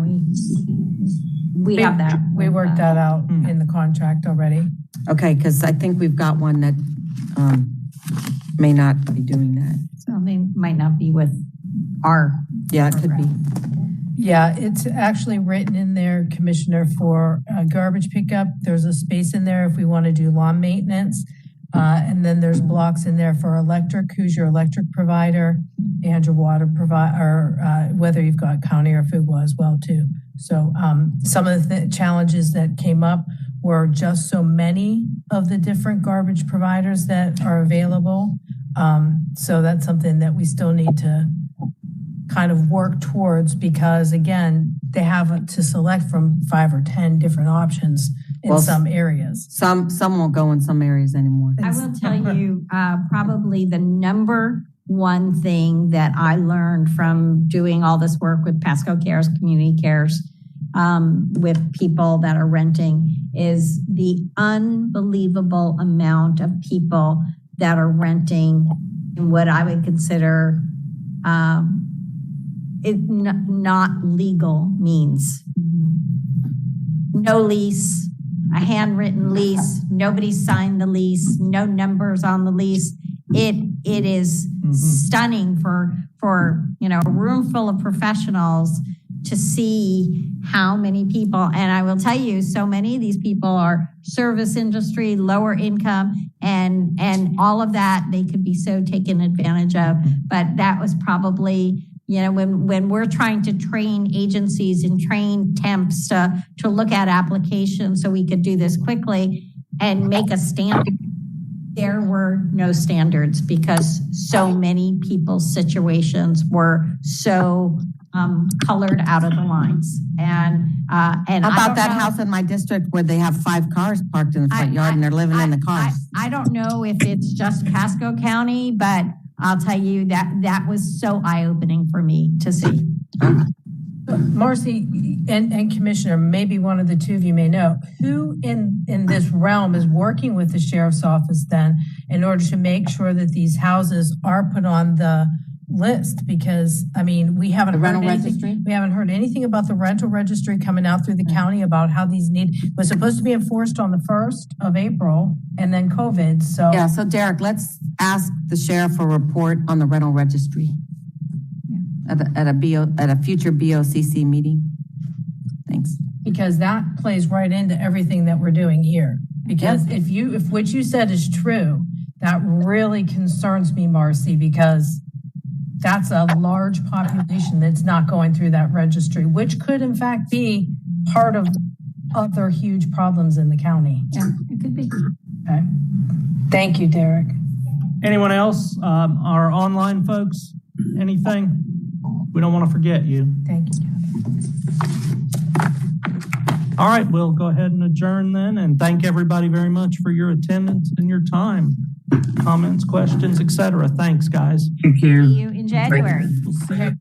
we have that. We worked that out in the contract already. Okay, because I think we've got one that may not be doing that. So they might not be with our. Yeah, it could be. Yeah, it's actually written in there, Commissioner, for garbage pickup. There's a space in there if we want to do lawn maintenance. And then there's blocks in there for electric, who's your electric provider, and your water provider, whether you've got county or FUGWA as well too. So some of the challenges that came up were just so many of the different garbage providers that are available. So that's something that we still need to kind of work towards, because again, they have to select from 5 or 10 different options in some areas. Some won't go in some areas anymore. I will tell you, probably the number one thing that I learned from doing all this work with Pasco Cares, Community Cares, with people that are renting, is the unbelievable amount of people that are renting in what I would consider not legal means. No lease, a handwritten lease, nobody signed the lease, no numbers on the lease. It is stunning for a room full of professionals to see how many people, and I will tell you, so many of these people are service industry, lower income, and all of that, they could be so taken advantage of. But that was probably, when we're trying to train agencies and train temps to look at applications so we could do this quickly and make a standard, there were no standards because so many people's situations were so colored out of the lines. And how about that house in my district where they have 5 cars parked in the front yard and they're living in the cars? I don't know if it's just Pasco County, but I'll tell you that was so eye-opening for me to see. Marcy and Commissioner, maybe one of the two of you may know, who in this realm is working with the Sheriff's Office then in order to make sure that these houses are put on the list? Because we haven't heard anything. We haven't heard anything about the rental registry coming out through the county about how these was supposed to be enforced on the 1st of April and then COVID. So yeah, so Derek, let's ask the sheriff for a report on the rental registry at a future BOCC meeting. Thanks. Because that plays right into everything that we're doing here. Because if what you said is true, that really concerns me, Marcy, because that's a large population that's not going through that registry, which could in fact be part of other huge problems in the county. Yeah, it could be. Okay. Thank you, Derek. Anyone else? Our online folks, anything? We don't want to forget you. Thank you. All right, we'll go ahead and adjourn then, and thank everybody very much for your attendance and your time. Comments, questions, etc. Thanks, guys. Thank you. See you in January. Okay.